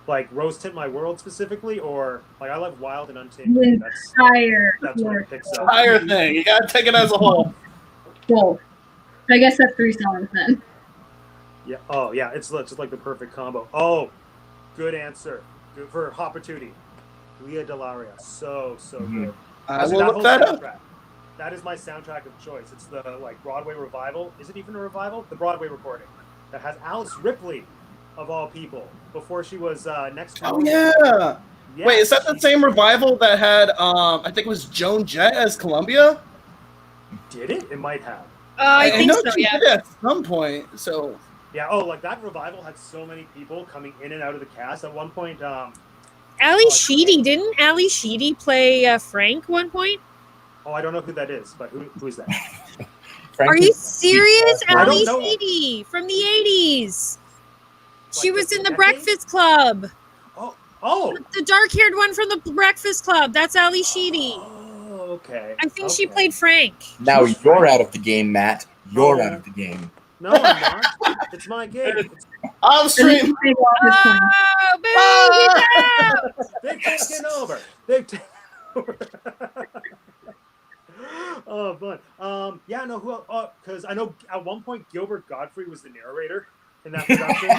Like Rose Tint My World specifically, or like I love Wild and Untamed. The entire that's what it picks up. Entire thing. You gotta take it as a whole. Both. I guess that's 3 songs then. Yeah. Oh, yeah. It's just like the perfect combo. Oh, good answer. Good for Hot Patootie. Leah Delaria. So good. I will look that up. That is my soundtrack of choice. It's the like Broadway revival. Is it even a revival? The Broadway recording that has Alice Ripley, of all people, before she was next to. Oh yeah. Yes, wait, is that the same revival that had I think it was Joan Jett as Columbia? Did it? It might have. I think know so. she Yeah. did at some point. So. Yeah. Oh, like that revival had so many people coming in and out of the cast. At one point, Ali Sheedy, didn't Ali Sheedy play Frank one point? Oh, I don't know who that is, but who is that? Are you serious? I Ali don't know. Sheedy from the 80s. She Like was in the decade? Breakfast Club. Oh. The dark-haired one from the Breakfast Club. That's Ali Sheedy. Oh, okay. I think she played Frank. Now you're out of the game, Matt. You're out of the game. No, I'm not. It's my game. I'm streaming. Oh, baby! They've taken over. They've taken over. Oh, fun. Yeah, no, who else? Oh, because I know at one point Gilbert Gottfried was the narrator in that production,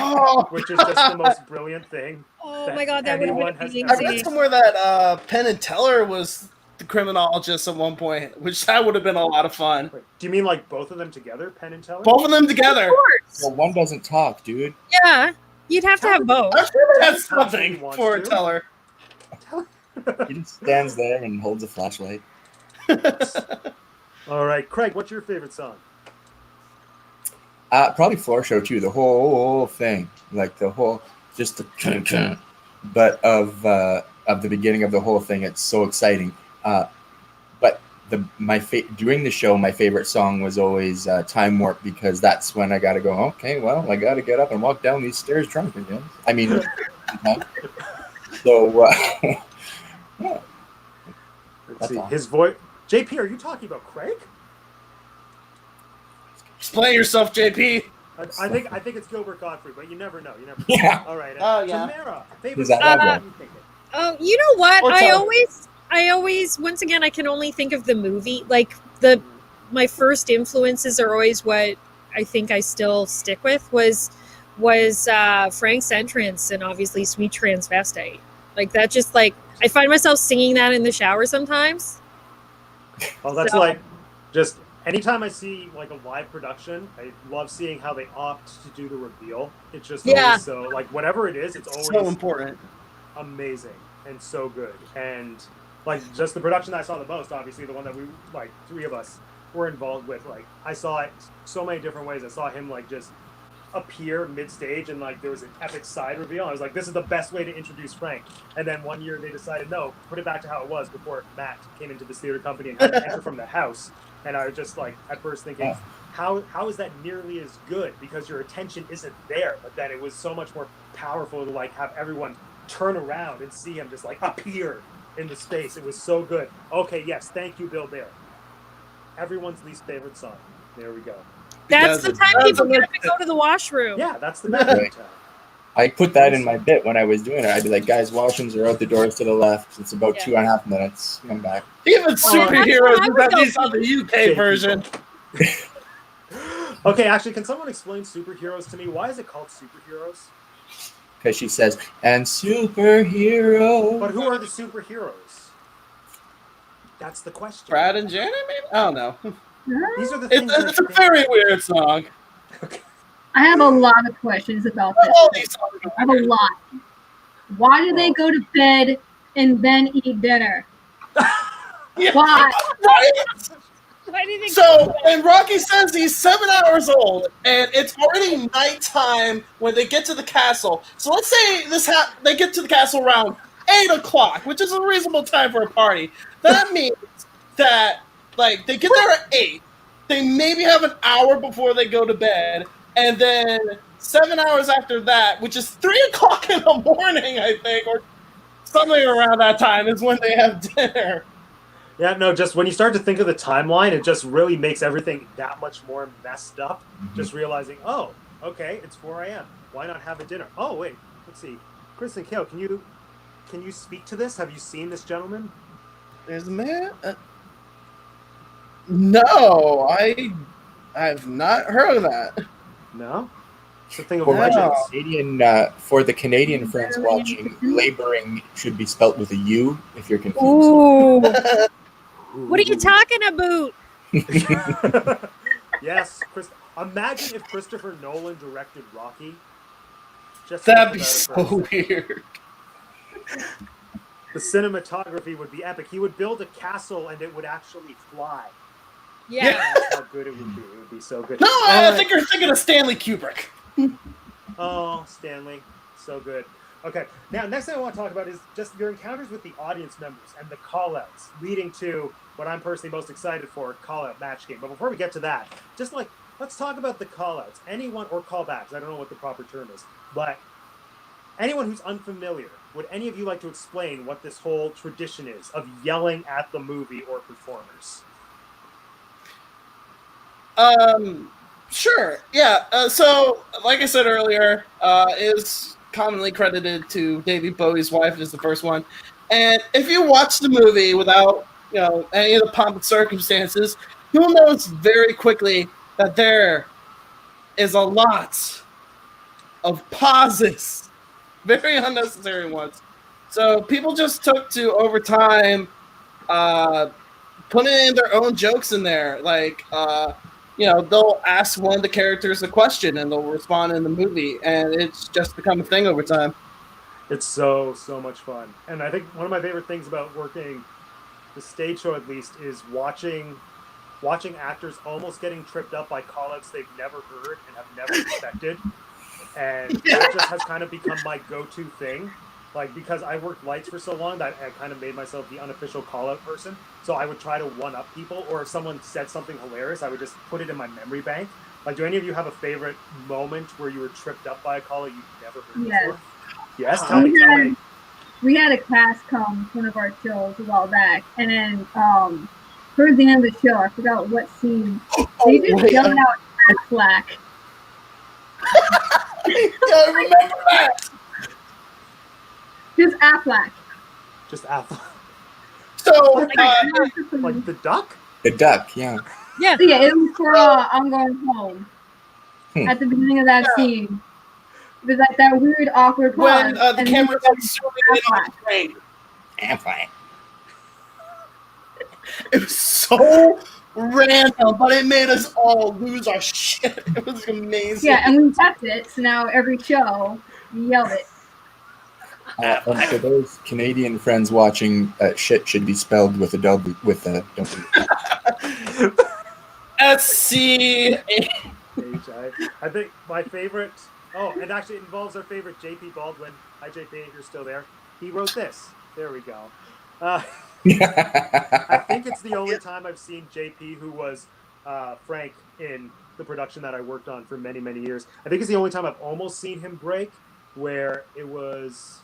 which is just the most brilliant thing. Oh my god, that would anyone have has been ever I read amazing. somewhere that Penn and Teller was the criminologist at one point, which that would have been a lot of fun. Wait, do you mean like both of them together, Penn and Teller? Both of them together. Of course. Well, one doesn't talk, dude. Yeah, you'd have to have both. I'm sure that's Teller something wants for to. Teller. He just stands there and holds a flashlight. All right, Craig, what's your favorite song? Probably Floor Show too. The whole thing, like the whole, just the, but of the beginning of the whole thing. It's so exciting. But during the show, my favorite song was always Time Warp, because that's when I got to go. Okay, well, I got to get up and walk down these stairs drunk again. I mean, so yeah. Let's see. His voice. JP, are you talking about Craig? Explain yourself, JP. I think it's Gilbert Gottfried, but you never know. You never know. Yeah. All right. Oh, yeah. Tamara, favorite Is that song? one? What are you thinking? Oh, you know what? Or I Teller. always once again I can only think of the movie. Like my first influences are always what I think I still stick with was Frank's entrance and obviously Sweet Transvestite. Like that, just like I find myself singing that in the shower sometimes. Oh, that's So- like just anytime I see like a live production, I love seeing how they opt to do the reveal. It's just always so like whatever it is, it's always So important. amazing and so good. And like just the production that I saw the most, obviously the one that we like 3 of us were involved with. Like I saw it so many different ways. I saw him like just appear mid-stage and like there was an epic side reveal. I was like, this is the best way to introduce Frank. And then one year they decided, no, put it back to how it was before Matt came into this theater company and had to enter from the house. And I was just like, at first thinking, how is that nearly as good? Because your attention isn't there. But then it was so much more powerful to like have everyone turn around and see him just like appear in the space. It was so good. Okay, yes, thank you, Bill Bear. Everyone's least favorite song. There we go. That's the time people get to go to the washroom. Yeah, that's the bathroom time. I put that in my bit when I was doing it. I'd be like, guys, washrooms are out the doors to the left. It's about 2.5 minutes. Come back. Even superheroes, these on the UK version. Okay, actually, can someone explain superheroes to me? Why is it called superheroes? Because she says, and superhero. But who are the superheroes? That's the question. Brad and Janet, maybe? I don't know. These are the things it's a very weird song. Okay. I have a lot of questions about this. I have a lot. Why do they go to bed and then eat dinner? Yeah, Why? right? Why do you think So, and Rocky says he's 7 hours old, and it's already nighttime when they get to the castle. So let's say they get to the castle around 8 o'clock, which is a reasonable time for a party. That means that, like, they get there at 8. They maybe have an hour before they go to bed, and then 7 hours after that, which is 3 o'clock in the morning, I think, or something around that time, is when they have dinner. Yeah, no, just when you start to think of the timeline, it just really makes everything that much more messed up. Just realizing, oh, okay, it's 4 a.m. Why not have a dinner? Oh, wait, let's see. Chris and Kale, can you speak to this? Have you seen this gentleman? There's a man? No, I've not heard of that. No? It's a thing of For legends. For the Canadian friends watching, laboring should be spelt with a U if you're confused. Ooh. What are you talking about? Yes, imagine if Christopher Nolan directed Rocky. Just That'd be think about it so for a second. weird. The cinematography would be epic. He would build a castle and it would actually fly. Yeah. That's how good it would be. It would be so good. No, I think you're thinking of Stanley Kubrick. Oh, Stanley. So good. Okay, now next thing I want to talk about is just your encounters with the audience members and the call-outs, leading to what I'm personally most excited for, call-out match game. But before we get to that, just like, let's talk about the call-outs. Anyone, or callbacks, I don't know what the proper term is, but anyone who's unfamiliar, would any of you like to explain what this whole tradition is of yelling at the movie or performers? Sure. Yeah. So, like I said earlier, is commonly credited to David Bowie's wife as the first one. And if you watch the movie without, any of the pomp and circumstances, you'll notice very quickly that there is a lot of pauses, very unnecessary ones. So people just took to, over time, putting in their own jokes in there. Like, they'll ask one of the characters a question and they'll respond in the movie, and it's just become a thing over time. It's so much fun. And I think one of my favorite things about working the stage show, at least, is watching actors almost getting tripped up by call-outs they've never heard and have never expected. And that just has kind of become my go-to thing. Like, because I worked lights for so long that I kind of made myself the unofficial call-out person. So I would try to one-up people, or if someone said something hilarious, I would just put it in my memory bank. Like, do any of you have a favorite moment where you were tripped up by a call-out you've never heard before? Yes, tell me. We had a cast come to one of our shows a while back, and then towards the end of the show, I forgot what scene, they just yelled out Affleck. I remember that. Just Affleck. Just Affleck. So, like the duck? The duck, yeah. Yeah. So yeah, it was for I'm Going Home. At the beginning of that scene. It was like that weird, awkward pause. When the camera was zooming in on the screen. Affleck. It was so random, but it made us all lose our shit. It was amazing. Yeah, and we kept it, so now every show, we yelled it. And for those Canadian friends watching, shit should be spelled with a W. S-C-A. I think my favorite. Oh, and actually, it involves our favorite JP Baldwin. Hi, JP, if you're still there. He wrote this. There we go. I think it's the only time I've seen JP, who was Frank in the production that I worked on for many, many years. I think it's the only time I've almost seen him break, where it was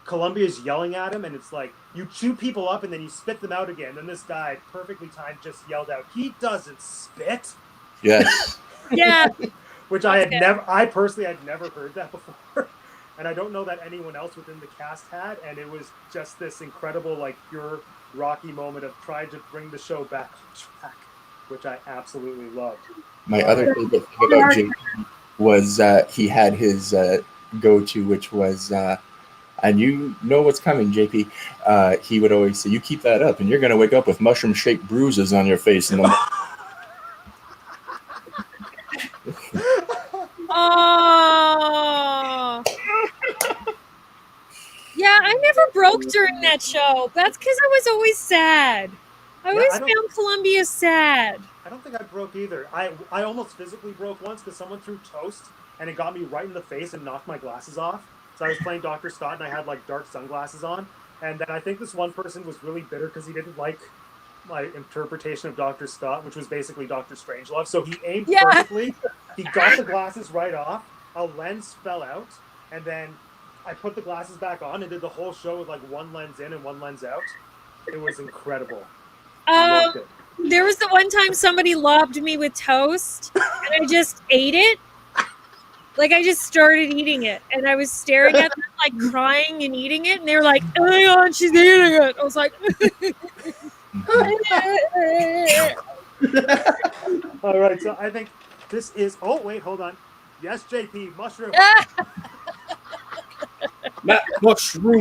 Columbia's yelling at him, and it's like, you chew people up and then you spit them out again. And this guy, perfectly timed, just yelled out, "He doesn't spit." Yes. Yeah. Which I personally had never heard that before. And I don't know that anyone else within the cast had. And it was just this incredible, like, pure Rocky moment of trying to bring the show back on track, which I absolutely loved. My other favorite thing about JP was he had his go-to, which was, and you know what's coming, JP. He would always say, "You keep that up, and you're going to wake up with mushroom-shaped bruises on your face." In the Oh. Yeah, I never broke during that show. That's because I was always sad. I always found Columbia sad. I don't think I broke either. I almost physically broke once because someone threw toast and it got me right in the face and knocked my glasses off. So I was playing Dr. Scott and I had like dark sunglasses on. And then I think this one person was really bitter because he didn't like my interpretation of Dr. Scott, which was basically Dr. Strangelove. So he aimed perfectly. He got the glasses right off. A lens fell out. And then I put the glasses back on and did the whole show with like one lens in and one lens out. It was incredible. Loved it. There was the one time somebody lobbed me with toast and I just ate it. Like, I just started eating it, and I was staring at them, like, crying and eating it, and they were like, "Oh my God, she's eating it." I was like, all right, so I think this is, oh, wait, hold on. Yes, JP, mushroom.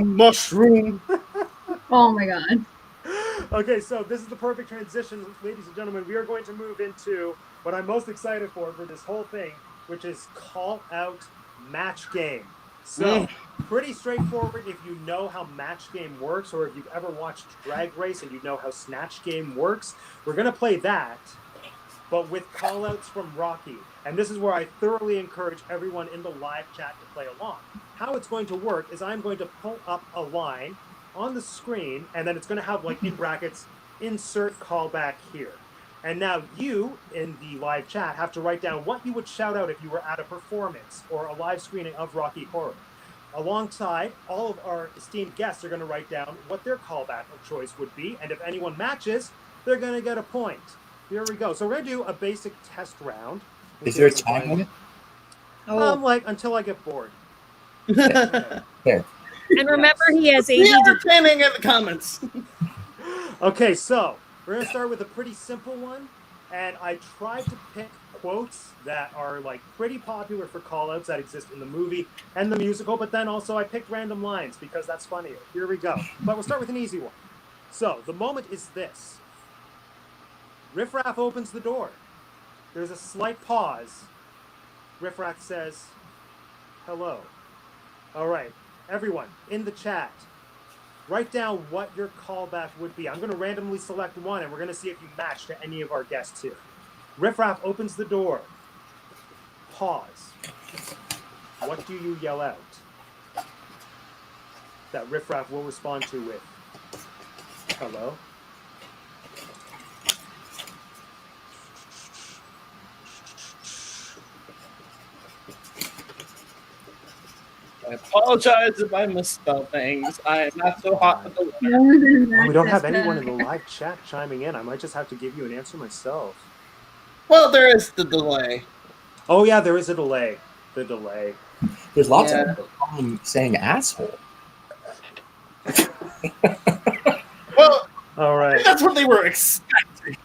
Mushroom. Oh my God. Okay, so this is the perfect transition, ladies and gentlemen. We are going to move into what I'm most excited for this whole thing, which is Call Out Match Game. So, pretty straightforward if you know how Match Game works, or if you've ever watched Drag Race and you know how Snatch Game works. We're going to play that, but with call-outs from Rocky. And this is where I thoroughly encourage everyone in the live chat to play along. How it's going to work is I'm going to pull up a line on the screen, and then it's going to have, like, in brackets, insert callback here. And now you, in the live chat, have to write down what you would shout out if you were at a performance or a live screening of Rocky Horror. Alongside, all of our esteemed guests are going to write down what their callback of choice would be, and if anyone matches, they're going to get a point. Here we go. So we're going to do a basic test round. Is there a time limit? Like, until I get bored. There. and remember, he has Be ADD. entertaining in the comments. Okay, so we're going to start with a pretty simple one, and I tried to pick quotes that are like pretty popular for callouts that exist in the movie and the musical, but then also I picked random lines because that's funnier. Here we go. But we'll start with an easy one. So the moment is this. Riff Raff opens the door. There's a slight pause. Riff Raff says, "Hello." All right, everyone in the chat, write down what your callback would be. I'm going to randomly select one, and we're going to see if you match to any of our guests here. Riff Raff opens the door. Pause. What do you yell out that Riff Raff will respond to with, "Hello"? I apologize if I misspell things. I am not so hot with the letter. Oh, we don't have anyone in the live chat chiming in. I might just have to give you an answer myself. Well, there is the delay. Oh, yeah, there is a delay. The delay. There's lots of people saying asshole. Well, All right. that's what they were expecting.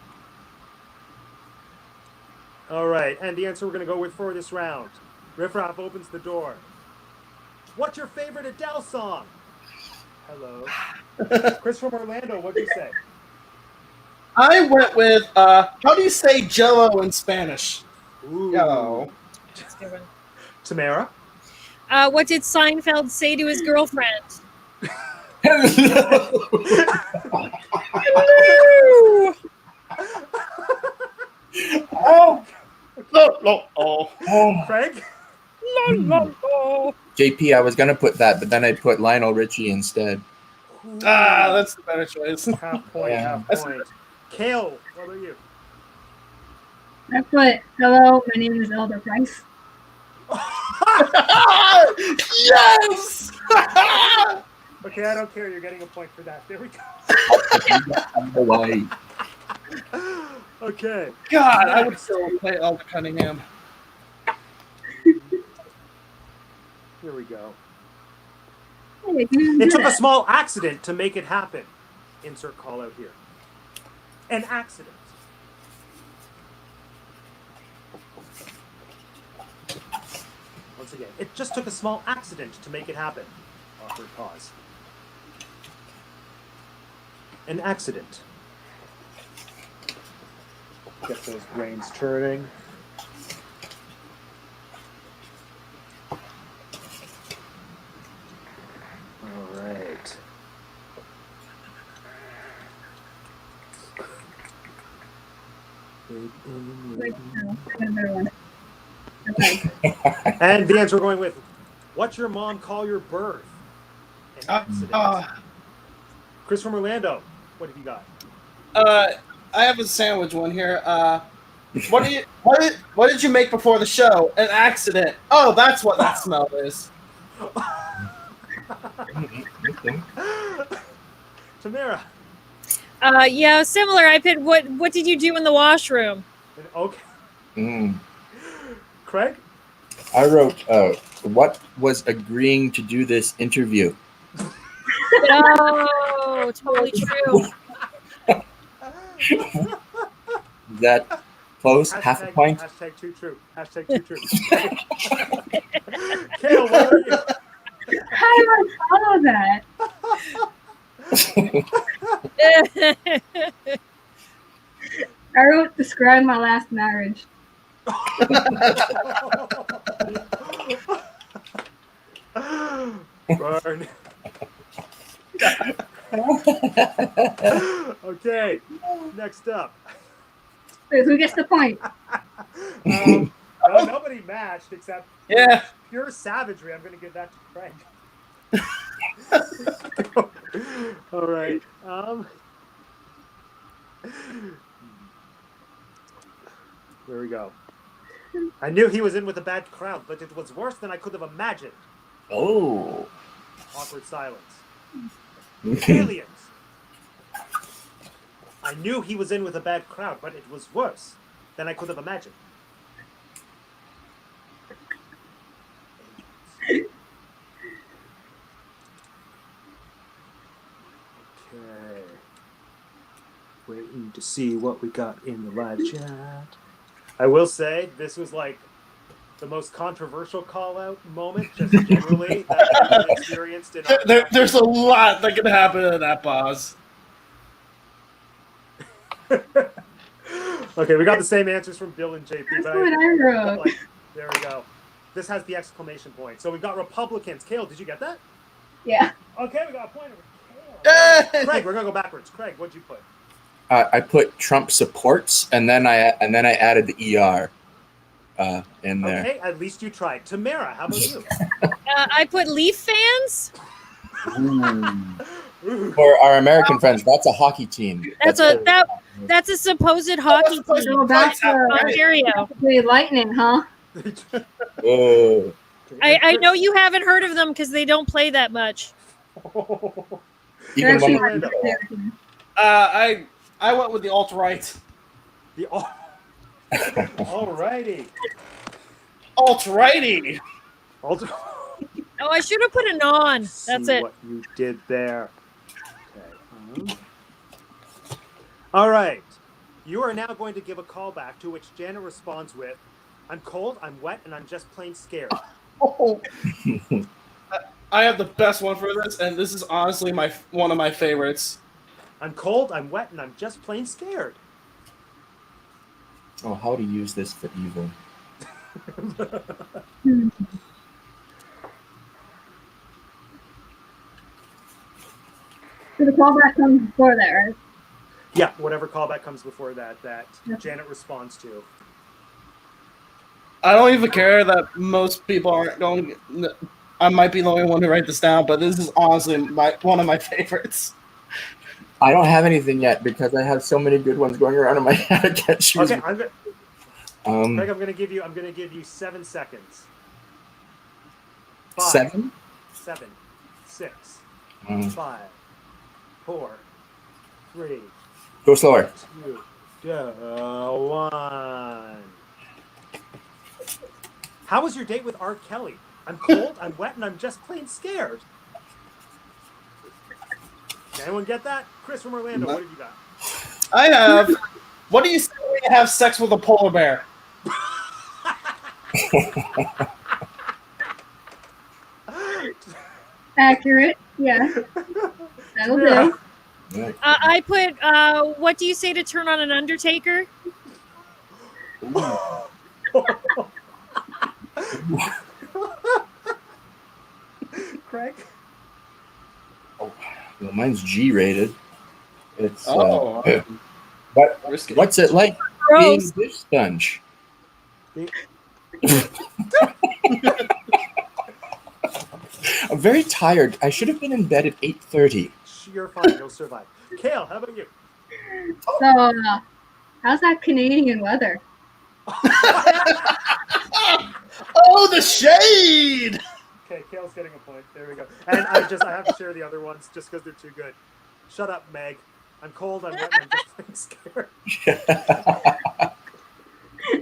All right. And the answer we're going to go with for this round. Riff Raff opens the door. What's your favorite Adele song? Hello. Chris from Orlando, what'd you say? I went with, how do you say Jello in Spanish? Ooh. Jello. Tamara? What did Seinfeld say to his girlfriend? Okay. Craig? JP, I was gonna put that, but then I put Lionel Richie instead. That's the better choice. Half point, Yeah. half point. Kale, what about you? I put, hello, my name is Elder Price. Yes! Okay, I don't care. You're getting a point for that. There we go. Hawaii. Okay. God, I would Next. still play Elder Cunningham. Here we go. Hey, you It do took a that. small accident to make it happen. Insert call out here. An accident. Once again, it just took a small accident to make it happen. Awkward pause. An accident. Get those brains turning. All right. Wait, no, I got a better one. Okay. And the answer we're going with, what's your mom call your birth? An accident. Chris from Orlando, what have you got? I have a sandwich one here. What did you make before the show? An accident. Oh, that's what that smell is. Tamara. Yeah, similar. I picked what did you do in the washroom? Okay. Craig? I wrote, what was agreeing to do this interview? Oh, totally true. Is that close? Half a point? Hashtag too true. Hashtag too true. Kale, what are you? How do I follow that? I wrote, describe my last marriage. Burn. Okay, next up. Wait, who gets the point? Well, nobody matched except Yeah. pure savagery. I'm going to give that to Craig. All right. There we go. I knew he was in with a bad crowd, but it was worse than I could have imagined. Oh. Awkward silence. Aliens. I knew he was in with a bad crowd, but it was worse than I could have imagined. Okay. Waiting to see what we got in the live chat. I will say this was like the most controversial call out moment, just generally, that I've experienced in our There's a lot that can happen in that pause. Okay, we got the same answers from Bill and JP. That's but what I wrote. like, there we go. This has the exclamation point. So we've got Republicans. Kale, did you get that? Yeah. Okay, we got a point over Kale. Craig, we're gonna go backwards. Craig, what'd you put? I put Trump supports, and then I added the ER in there. Okay, at least you tried. Tamara, how about you? I put Leaf fans. Ooh. For our American friends, that's a hockey team. That's a supposed hockey team. So that's Ontario. the lightning, huh? Oh. I know you haven't heard of them because they don't play that much. Even Actually, when I went with the alt-right. The alrighty. Alt-righty. Oh, I should have put a non. That's See it. what you did there. Okay. All right. You are now going to give a callback to which Janet responds with, "I'm cold, I'm wet, and I'm just plain scared." I have the best one for this, and this is honestly one of my favorites. I'm cold, I'm wet, and I'm just plain scared. Oh, how to use this for evil. So the callback comes before that, right? Yeah, whatever callback comes before that Janet responds to. I don't even care that most people aren't going. I might be the only one to write this down, but this is honestly one of my favorites. I don't have anything yet because I have so many good ones going around in my head. I can't choose. Okay, Craig, Um, I'm gonna give you 7 seconds. 5, 7. 7, 6, Um, 5, 4, 3, go slower. 2, 1. How was your date with R. Kelly? I'm cold, I'm wet, and I'm just plain scared. Anyone get that? Chris from Orlando, what have you got? I have. What do you say when you have sex with a polar bear? Accurate. Yeah. That'll Tamera. do. Yeah. I put, what do you say to turn on an Undertaker? Craig? Oh, well, mine's G-rated. It's Oh, but risky. what's it like being Gross. this sponge? I'm very tired. I should have been in bed at 8:30. You're fine, you'll survive. Kale, how about you? So, how's that Canadian weather? Oh, the shade! Okay, Kale's getting a point. There we go. And I have to share the other ones just because they're too good. Shut up, Meg. I'm cold, I'm wet, and I'm just plain scared.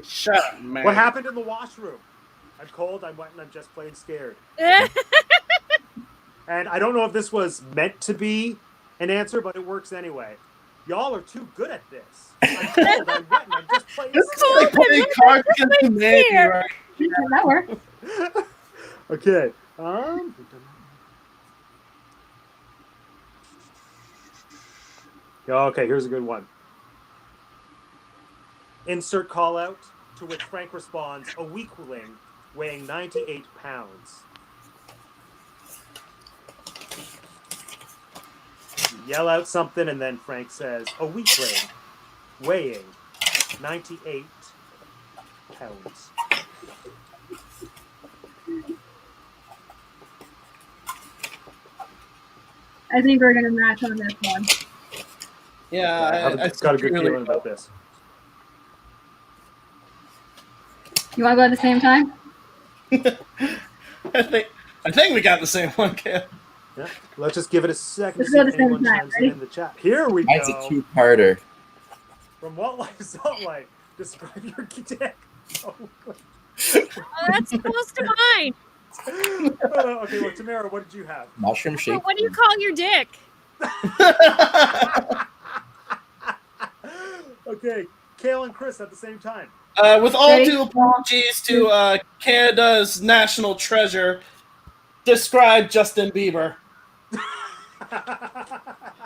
Shut up, man. What happened in the washroom? I'm cold, I'm wet, and I'm just plain scared. And I don't know if this was meant to be an answer, but it works anyway. Y'all are too good at this. I'm cold, I'm wet, and I'm just plain This is scared. like playing cards against humanity, right? Yeah, that works. Okay. Okay, here's a good one. Insert call out, to which Frank responds, a weakling weighing 98 pounds. You yell out something, and then Frank says, a weakling weighing 98 pounds. I think we're gonna match on this one. Yeah, I've got a good really feeling about this. You want to go at the same time? I think we got the same one, Kale. Yeah. Let's just give it a second Let's to see go if at the same anyone time. chimes Ready? in the chat. Here we Mine's go. a two-parter. From What Life Salt Life, describe your dick. Oh, That's close to mine. okay, well, Tamara, what did you have? Mushroom shape. What do you call your dick? Okay, Kale and Chris at the same time. With all Ready? due apologies to Canada's national treasure, describe Justin Bieber.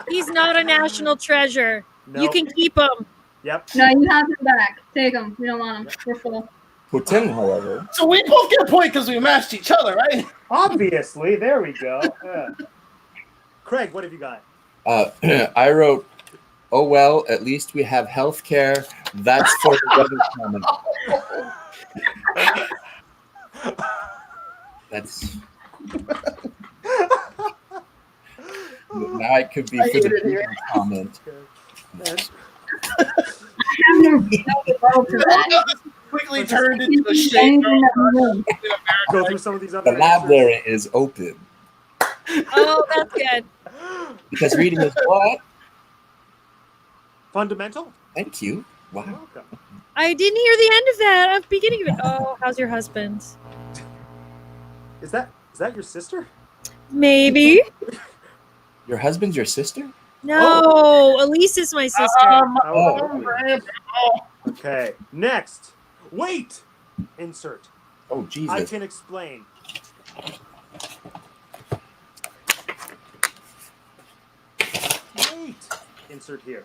He's not a national treasure. No. You can keep him. Yep. No, you have them back. Take them. We don't want them. We're full. Putin, however. So we both get a point because we matched each other, right? Obviously, there we go. Craig, what have you got? I wrote, oh, well, at least we have health care. That's for the weather comment. That's... Now I could be for the people comment. Quickly turned into a shade. Go through some of these other The answers. library is open. Oh, that's good. Because reading is what? Fundamental? Thank you. You're Wow. welcome. I didn't hear the end of that. At the beginning of it. Oh, how's your husband? Is that your sister? Maybe. Your husband's your sister? No, Elise is my sister. Okay, next. Wait! Insert. Oh, I Jesus. can explain. Wait! Insert here.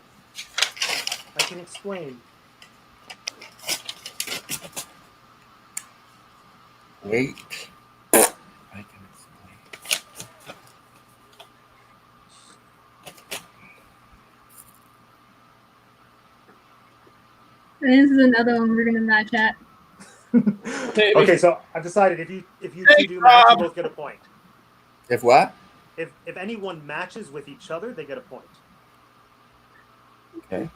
I can explain. Wait. I can explain. This is another one we're gonna match at. Okay, so I've decided if you two do match, you both get a point. If what? If anyone matches with each other, they get a point. Okay.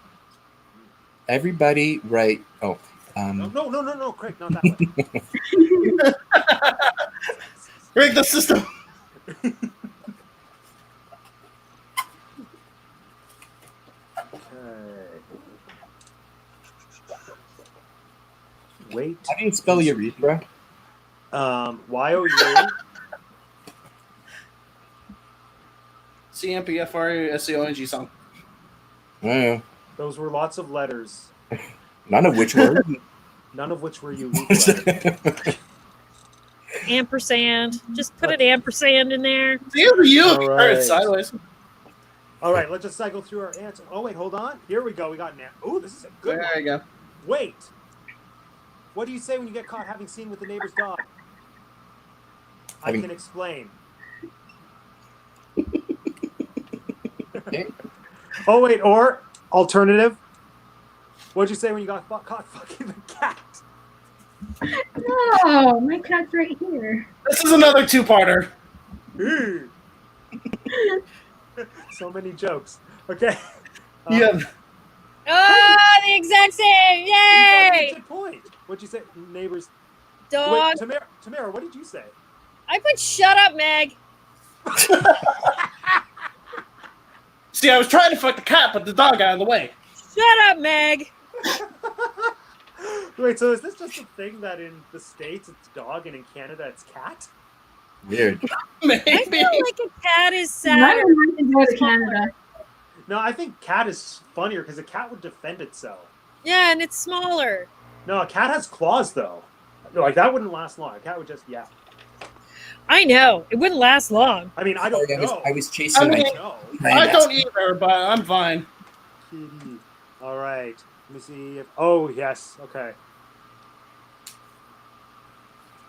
Everybody write. Oh. No, Craig, not that way. Break the system. Wait. How do you spell urethra? Y-O-U. CMPFRSCONG song. Oh, Those were lots of letters, none of which were. none of which were unique letters. Ampersand. Just put an ampersand in there. You All right. sideways. All right, let's just cycle through our answer. Oh, wait, hold on. Here we go. We got an answer. Oh, this is a good There one. you go. Wait. What do you say when you get caught having seen with the neighbor's dog? I can explain. Okay. Oh, wait, or alternative. What'd you say when you got caught fucking the cat? No, my cat's right here. This is another two-parter. So many jokes. Okay. Yeah. Oh, the exact same! You got a Yay! good point. What'd you say? Neighbors. Dog. Wait, Tamara, what did you say? I put shut up, Meg. See, I was trying to fuck the cat, but the dog got in the way. Shut up, Meg. Wait, so is this just a thing that in the States it's dog and in Canada it's cat? Weird. Maybe. I feel like a cat is Why sadder. would I go to Canada? No, I think cat is funnier because a cat would defend itself. Yeah, and it's smaller. No, a cat has claws though. Like that wouldn't last long. A cat would just I know. It wouldn't last long. I mean, I don't know. I was chasing. I mean, I know. I don't either, but I'm fine. Kitty. All right. Let me see if. Oh yes. Okay.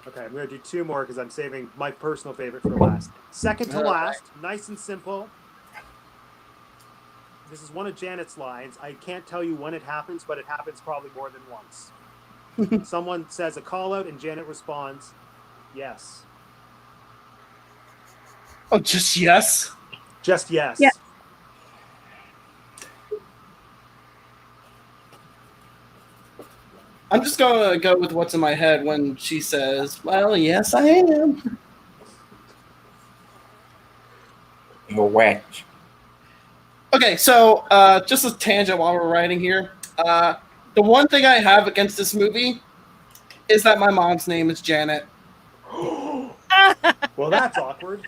Okay, I'm gonna do two more because I'm saving my personal favorite for last. Second to last, nice and simple. This is one of Janet's lines. I can't tell you when it happens, but it happens probably more than once. Someone says a call out, and Janet responds, "Yes." Oh, just yes? Just yes. Yeah. I'm just going to go with what's in my head when she says, well, yes, I am. You're wet. Okay, so just a tangent while we're writing here. The one thing I have against this movie is that my mom's name is Janet. Well, that's awkward.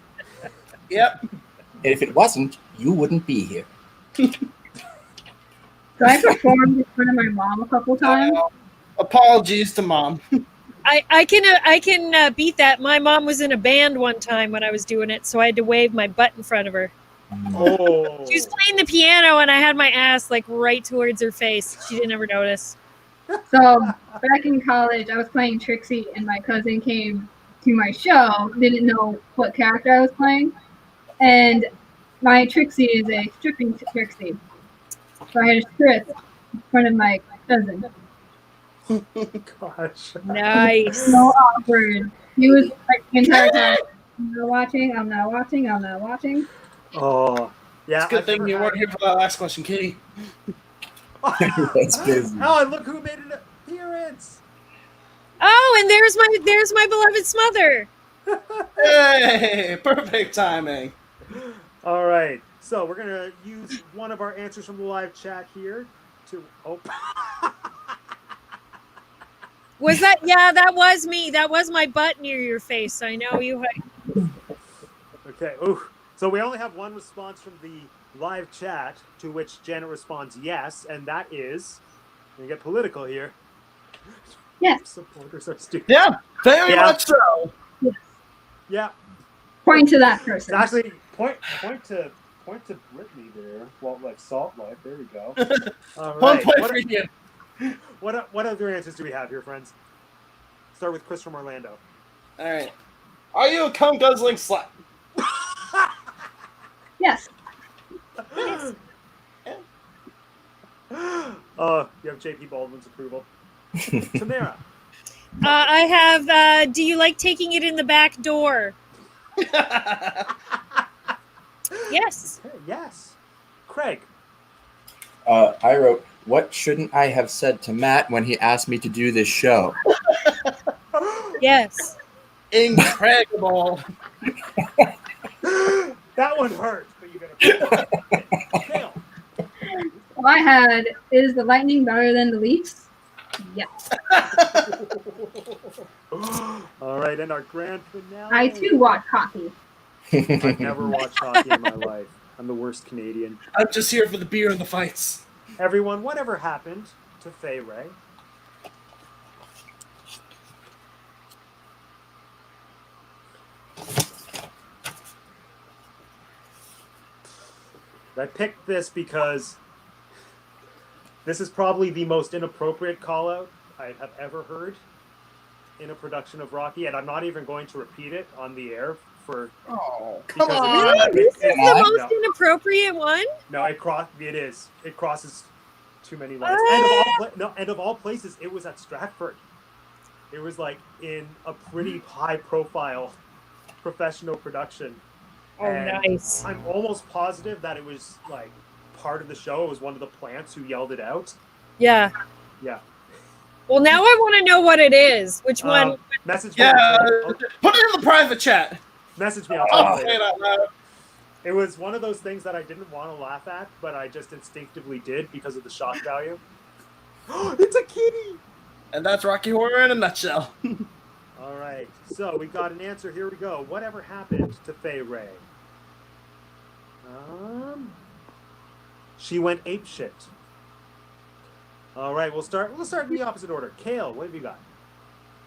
Yep. And if it wasn't, you wouldn't be here. So I performed in front of my mom a couple times. Apologies to mom. I can beat that. My mom was in a band one time when I was doing it, so I had to wave my butt in front of her. Oh. She was playing the piano, and I had my ass like right towards her face. She didn't ever notice. So back in college, I was playing Trixie, and my cousin came to my show. Didn't know what character I was playing, and my Trixie is a stripping Trixie. So I had a strip in front of my cousin. Gosh. Nice. So awkward. He was like the entire time. I'm not watching. I'm not watching. I'm not watching. Oh. Yeah. It's a good I've thing never you had- weren't here for that last question, Kitty. That's busy. Oh, and look who made an appearance. Oh, and there's my beloved smother. Hey, perfect timing. All right. So we're going to use one of our answers from the live chat here to... Oh. Was that? Yeah, that was me. That was my butt near your face. I know you. Okay. Ooh. So we only have one response from the live chat, to which Janet responds yes, and that is... We get political here. Yes. Supporters are stupid. Yeah, very Yeah. much so. Yeah. Point to that It's person. actually point to Brittany there. Well, like Salt Life. There we go. All 1 right. point for you. What other answers do we have here, friends? Start with Chris from Orlando. All right. Are you a cum guzzling slut? Yes. You have JP Baldwin's approval. Tamera. I have. Do you like taking it in the back door? Yes. Yes. Craig. I wrote, what shouldn't I have said to Matt when he asked me to do this show? Yes. Incredible. That one hurt, but you gotta. Kale. Well, I had, is the lightning better than the Leafs? Yes. All right, and our grand finale. I too watch hockey. I've never watched hockey in my life. I'm the worst Canadian. I'm just here for the beer and the fights. Everyone, whatever happened to Fay Ray? I picked this because this is probably the most inappropriate call out I have ever heard in a production of Rocky, and I'm not even going to repeat it on the air for. Oh, because come it's- on. Really? This is the No. most inappropriate one? No, it is. It crosses too many lines. And of all places, it was at Stratford. It was like in a pretty high-profile professional production. Oh, And nice. I'm almost positive that it was like part of the show. It was one of the plants who yelled it out. Yeah. Yeah. Well, now I want to know what it is. Which one? Message me. Yeah, I'll- put it in the private chat. Message me. I'll Oh, tell you say later. it out loud. It was one of those things that I didn't want to laugh at, but I just instinctively did because of the shock value. It's a kitty! And that's Rocky Horror in a nutshell. All right, so we got an answer. Here we go. Whatever happened to Fay Ray? She went apeshit. All right, we'll start in the opposite order. Kale, what have you got?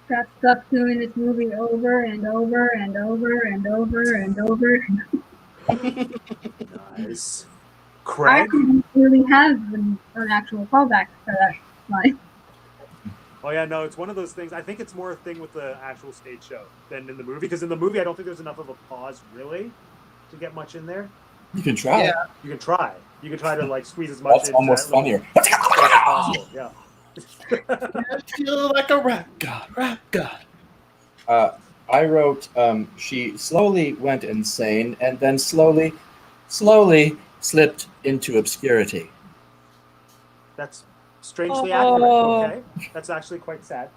Got stuck doing this movie over and over and over and over and over. Nice. I Craig? actually really have an actual callback for that line. Oh yeah, no, it's one of those things. I think it's more a thing with the actual stage show than in the movie, because in the movie I don't think there's enough of a pause really to get much in there. You can try. Yeah. You can try. You can try to like squeeze as much That's into almost that little funnier. space as possible. Yeah. I feel like a rap god. I wrote, she slowly went insane and then slowly slipped into obscurity. That's strangely Oh. accurate. Okay, that's actually quite sad.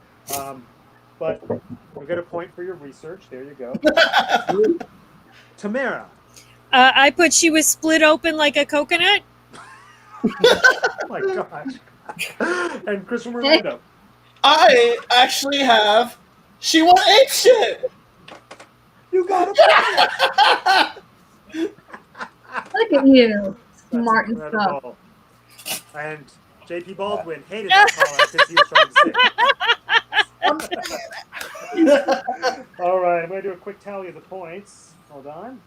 But we'll get a point for your research. There you go. Tamara. I put she was split open like a coconut. Oh my gosh. And Christopher Orlando. I actually have. She went ape shit. You got it. Look at you, smart and stuff. Incredible. And JP Baldwin hated that call out because he was trying to sing. All right, I'm going to do a quick tally of the points. Hold on.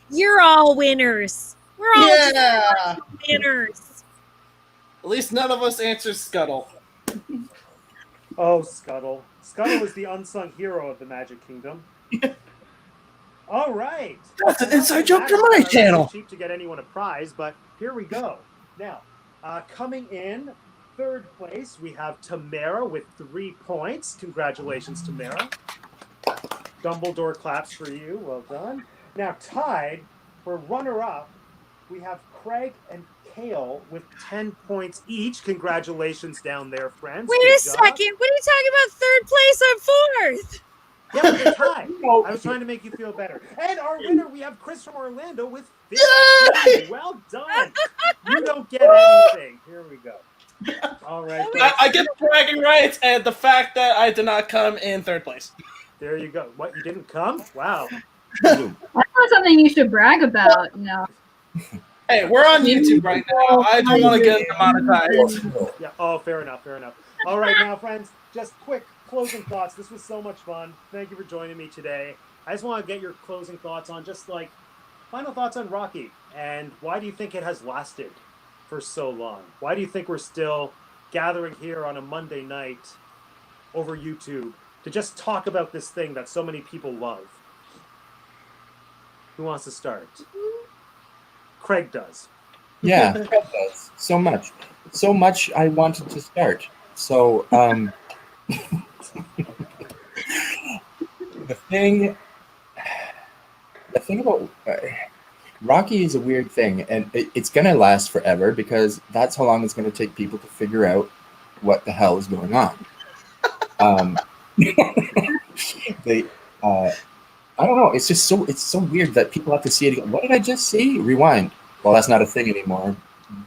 You're all winners. We're all Yeah. winners. At least none of us answered Scuttle. Oh, Scuttle. Scuttle is the unsung hero of the Magic Kingdom. All right. That's an inside joke from Magic my Kingdom, channel. it's cheap to get anyone a prize, but here we go. Now, coming in third place, we have Tamara with 3 points. Congratulations, Tamara. Dumbledore claps for you. Well done. Now, tied for runner-up, we have Craig and Kale with 10 points each. Congratulations down there, friends. Wait Good a job. second. What are you talking about? Third place or fourth? Yeah, but you're tied. I was trying to make you feel better. And our winner, we have Chris from Orlando with 15. Well done. You don't get anything. Here we go. All right. I get the bragging rights and the fact that I did not come in third place. There you go. What, you didn't come? Wow. That's not something you should brag about, you know. Hey, we're on YouTube right now. I don't want to get demonetized. Yeah. Oh, fair enough. Fair enough. All right, now, friends, just quick closing thoughts. This was so much fun. Thank you for joining me today. I just want to get your closing thoughts on just like final thoughts on Rocky, and why do you think it has lasted for so long? Why do you think we're still gathering here on a Monday night over YouTube to just talk about this thing that so many people love? Who wants to start? Craig does. Yeah, that does. So much I wanted to start. So the thing about Rocky is a weird thing, and it's gonna last forever because that's how long it's gonna take people to figure out what the hell is going on. I don't know. It's just so weird that people have to see it again. What did I just see? Rewind. Well, that's not a thing anymore.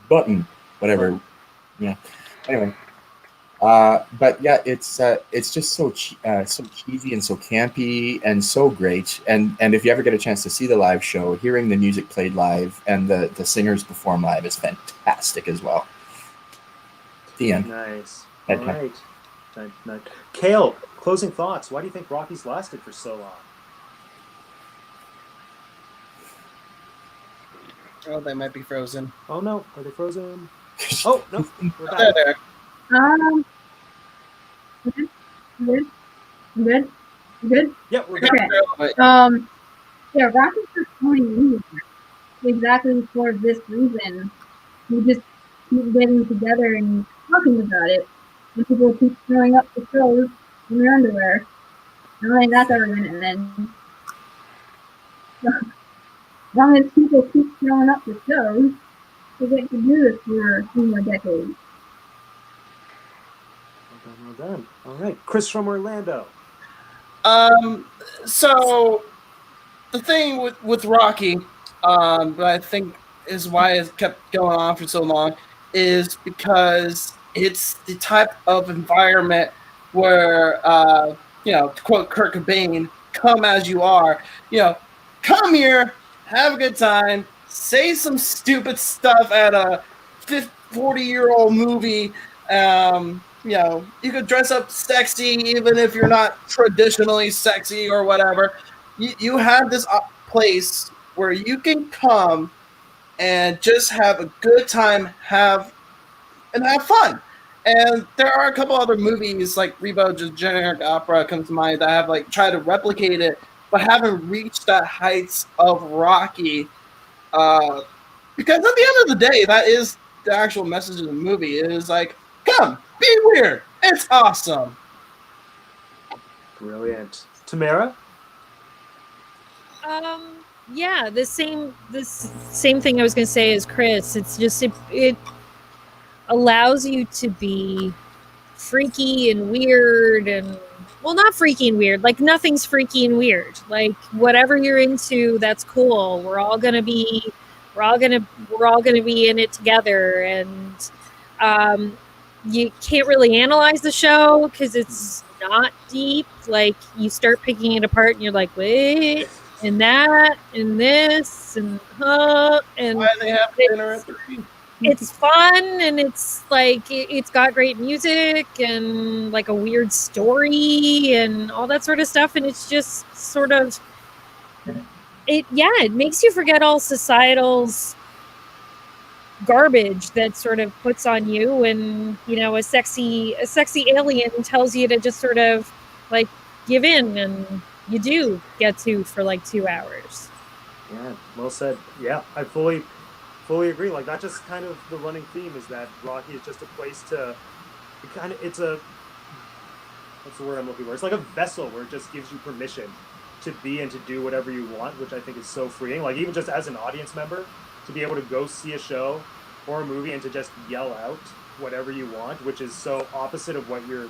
Button, whatever. Yeah. Anyway, but yeah, it's just so cheesy and so campy and so great. And if you ever get a chance to see the live show, hearing the music played live and the singers perform live is fantastic as well. The end. Nice. All right. Nice. Kale, closing thoughts. Why do you think Rocky's lasted for so long? Oh, they might be frozen. Oh no, are they frozen? Oh no, we're back. There. Good. Yeah, we're good. Okay. Yeah, Rocky's for 20 years. Exactly for this reason. We just keep getting together and talking about it. And people keep showing up to shows in their underwear. I don't think that's ever going to end. As long as people keep showing up to shows, we get to do this for a few more decades. Well done. All right, Chris from Orlando. So the thing with Rocky, that I think is why it kept going on for so long, is because it's the type of environment where, to quote Kurt Cobain, "Come as you are." Come here, have a good time, say some stupid stuff at a 40-year-old movie. You could dress up sexy even if you're not traditionally sexy or whatever. You have this place where you can come and just have a good time, have fun. And there are a couple other movies like Rebo, just generic opera comes to mind, that have tried to replicate it, but haven't reached that heights of Rocky. Because at the end of the day, that is the actual message of the movie. It is come, be weird. It's awesome. Brilliant. Tamara? Yeah, this same thing I was going to say as Chris. It's just it allows you to be freaky and weird, and well, not freaky and weird. Nothing's freaky and weird. Whatever you're into, that's cool. We're all gonna be in it together, and you can't really analyze the show because it's not deep. You start picking it apart, and you're like, wait. And that, and this, and and why they have dinner at 3? It's fun, and it's it's got great music and a weird story and all that sort of stuff, and it's just sort of it makes you forget all societal's garbage that sort of puts on you, and a sexy alien tells you to just sort of give in, and you do get to for 2 hours. Yeah, well said. Yeah, I fully agree. That's just kind of the running theme, is that Rocky is just a place to it's a, what's the word I'm looking for? It's like a vessel where it just gives you permission to be and to do whatever you want, which I think is so freeing. Even just as an audience member, to be able to go see a show or a movie and to just yell out whatever you want, which is so opposite of what you're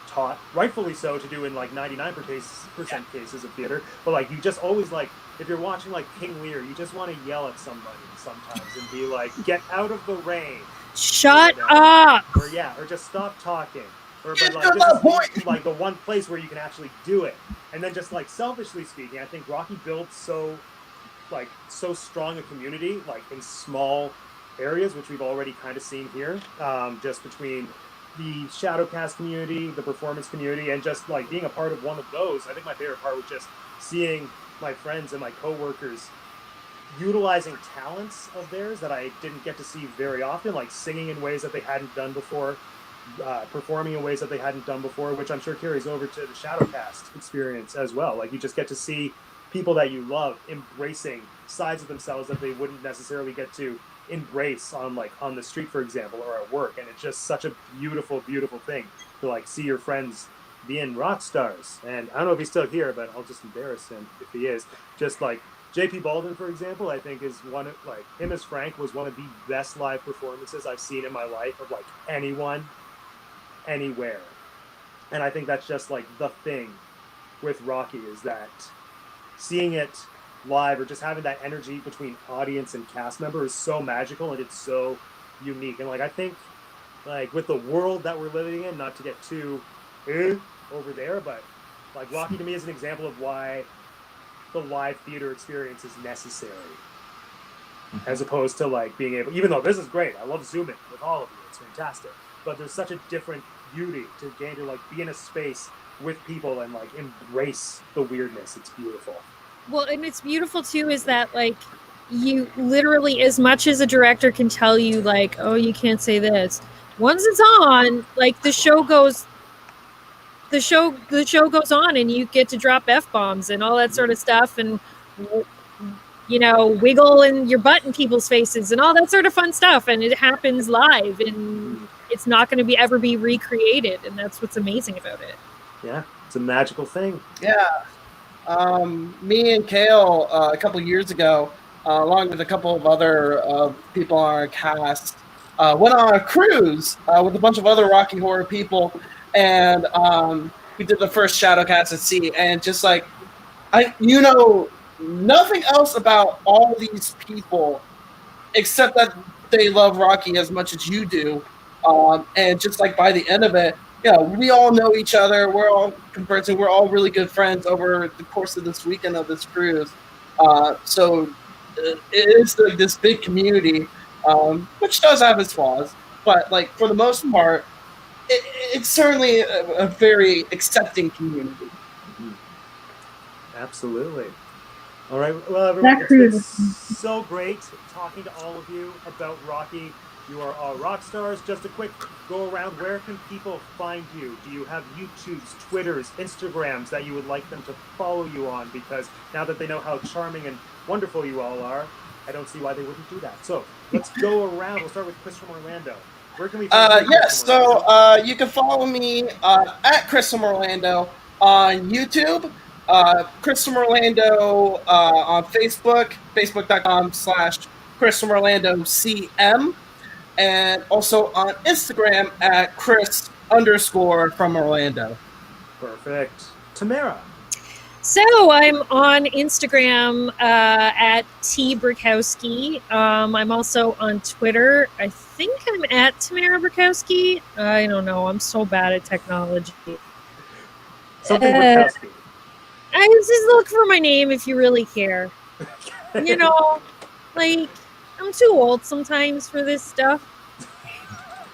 taught, rightfully so, to do in 99% cases of theater. But you just always if you're watching King Lear, you just want to yell at somebody sometimes and be get out of the rain, shut up, or just stop talking, or but this is the one place where you can actually do it. And then just selfishly speaking, I think Rocky builds so strong a community in small areas, which we've already kind of seen here, just between the Shadowcast community, the performance community, and just being a part of one of those. I think my favorite part was just seeing my friends and my coworkers utilizing talents of theirs that I didn't get to see very often, singing in ways that they hadn't done before, performing in ways that they hadn't done before, which I'm sure carries over to the Shadowcast experience as well. You just get to see people that you love embracing sides of themselves that they wouldn't necessarily get to embrace on the street, for example, or at work. And it's just such a beautiful, beautiful thing to like see your friends being rock stars. And I don't know if he's still here, but I'll just embarrass him if he is. Just like JP Baldwin, for example, I think is one of, like, him as Frank was one of the best live performances I've seen in my life of like anyone, anywhere. And I think that's just like the thing with Rocky, is that seeing it live or just having that energy between audience and cast member is so magical, and it's so unique. And like, I think like with the world that we're living in, not to get too over there, but like Rocky to me is an example of why the live theater experience is necessary, as opposed to like being able, even though this is great, I love Zoom in with all of you, it's fantastic, but there's such a different beauty to gain to like be in a space with people and like embrace the weirdness. It's beautiful. Well, and it's beautiful too is that like you literally, as much as a director can tell you like, oh, you can't say this, once it's on, like the show goes on, and you get to drop F-bombs and all that sort of stuff, and you know, wiggle in your butt in people's faces and all that sort of fun stuff, and it happens live, and it's not going to ever be recreated, and that's what's amazing about it. Yeah, it's a magical thing. Yeah. Me and Kale, a couple years ago, along with a couple of other people on our cast, went on a cruise with a bunch of other Rocky Horror people, and we did the first Shadowcast at sea, and just like, you know nothing else about all these people except that they love Rocky as much as you do, and just like by the end of it, yeah, we all know each other. We're all conversing. We're all really good friends over the course of this weekend of this cruise. So it is this big community, which does have its flaws, but like for the most part, it's certainly a very accepting community. Absolutely. All right. Well, everyone, it's been so great talking to all of you about Rocky. You are all rock stars. Just a quick go around. Where can people find you? Do you have YouTubes, Twitters, Instagrams that you would like them to follow you on? Because now that they know how charming and wonderful you all are, I don't see why they wouldn't do that. So let's go around. We'll start with Chris from Orlando. Where can we find you? Yes, so you can follow me at Chris from Orlando on YouTube, Chris from Orlando on Facebook, facebook.com/Chris from Orlando CM. And also on Instagram at Chris_from Orlando. Perfect. Tamara. So I'm on Instagram at Brakowski. I'm also on Twitter. I think I'm at Tamera Brakowski. I don't know. I'm so bad at technology. Something Brakowski. I just look for my name if you really care. You know, like, I'm too old sometimes for this stuff.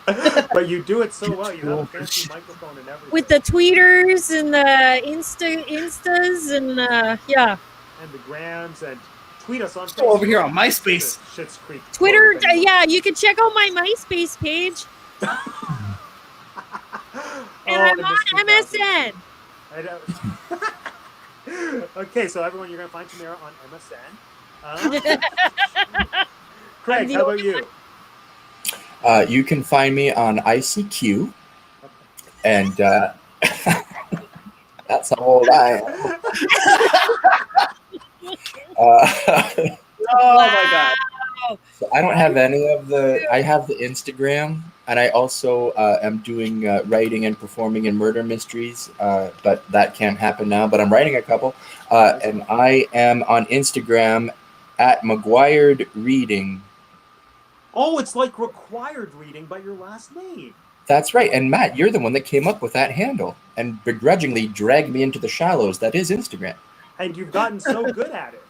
But you do it so well. You have a fancy microphone and everything. With the tweeters and the instas and yeah. And the grams, and tweet us on Facebook. Over here on MySpace. Schitt's Creek. Twitter, yeah, you can check out my MySpace page. And I'm on MSN. I know. Okay, so everyone, you're going to find Tamara on MSN. Craig, how about you? You can find me on ICQ, and that's how old I am. Oh my God! So I don't have any of the. I have the Instagram, and I also am doing writing and performing in murder mysteries, but that can't happen now. But I'm writing a couple, and I am on Instagram at McGuire Reading. Oh, it's like required reading by your last name. That's right. And Matt, you're the one that came up with that handle and begrudgingly dragged me into the shallows that is Instagram. And you've gotten so good at it.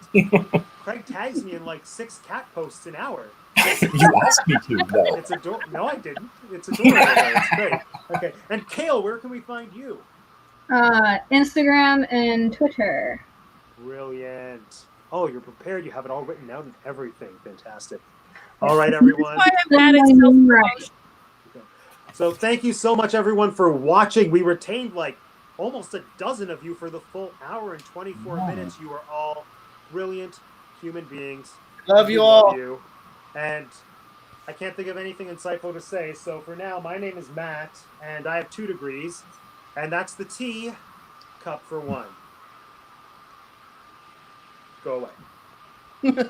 Craig tags me in like 6 cat posts an hour. You asked me to, though. It's adorable. No, I didn't. It's adorable. It's great. Okay. And Kale, where can we find you? Instagram and Twitter. Brilliant. Oh, you're prepared. You have it all written out and everything. Fantastic. All right, everyone. That's why I'm bad at self-promotion. So thank you so much, everyone, for watching. We retained like almost a dozen of you for the full hour and 24 minutes. You are all brilliant human beings. Love you all. You. And I can't think of anything insightful to say. So for now, my name is Matt, and I have 2 degrees, and that's the tea cup for 1. Go away.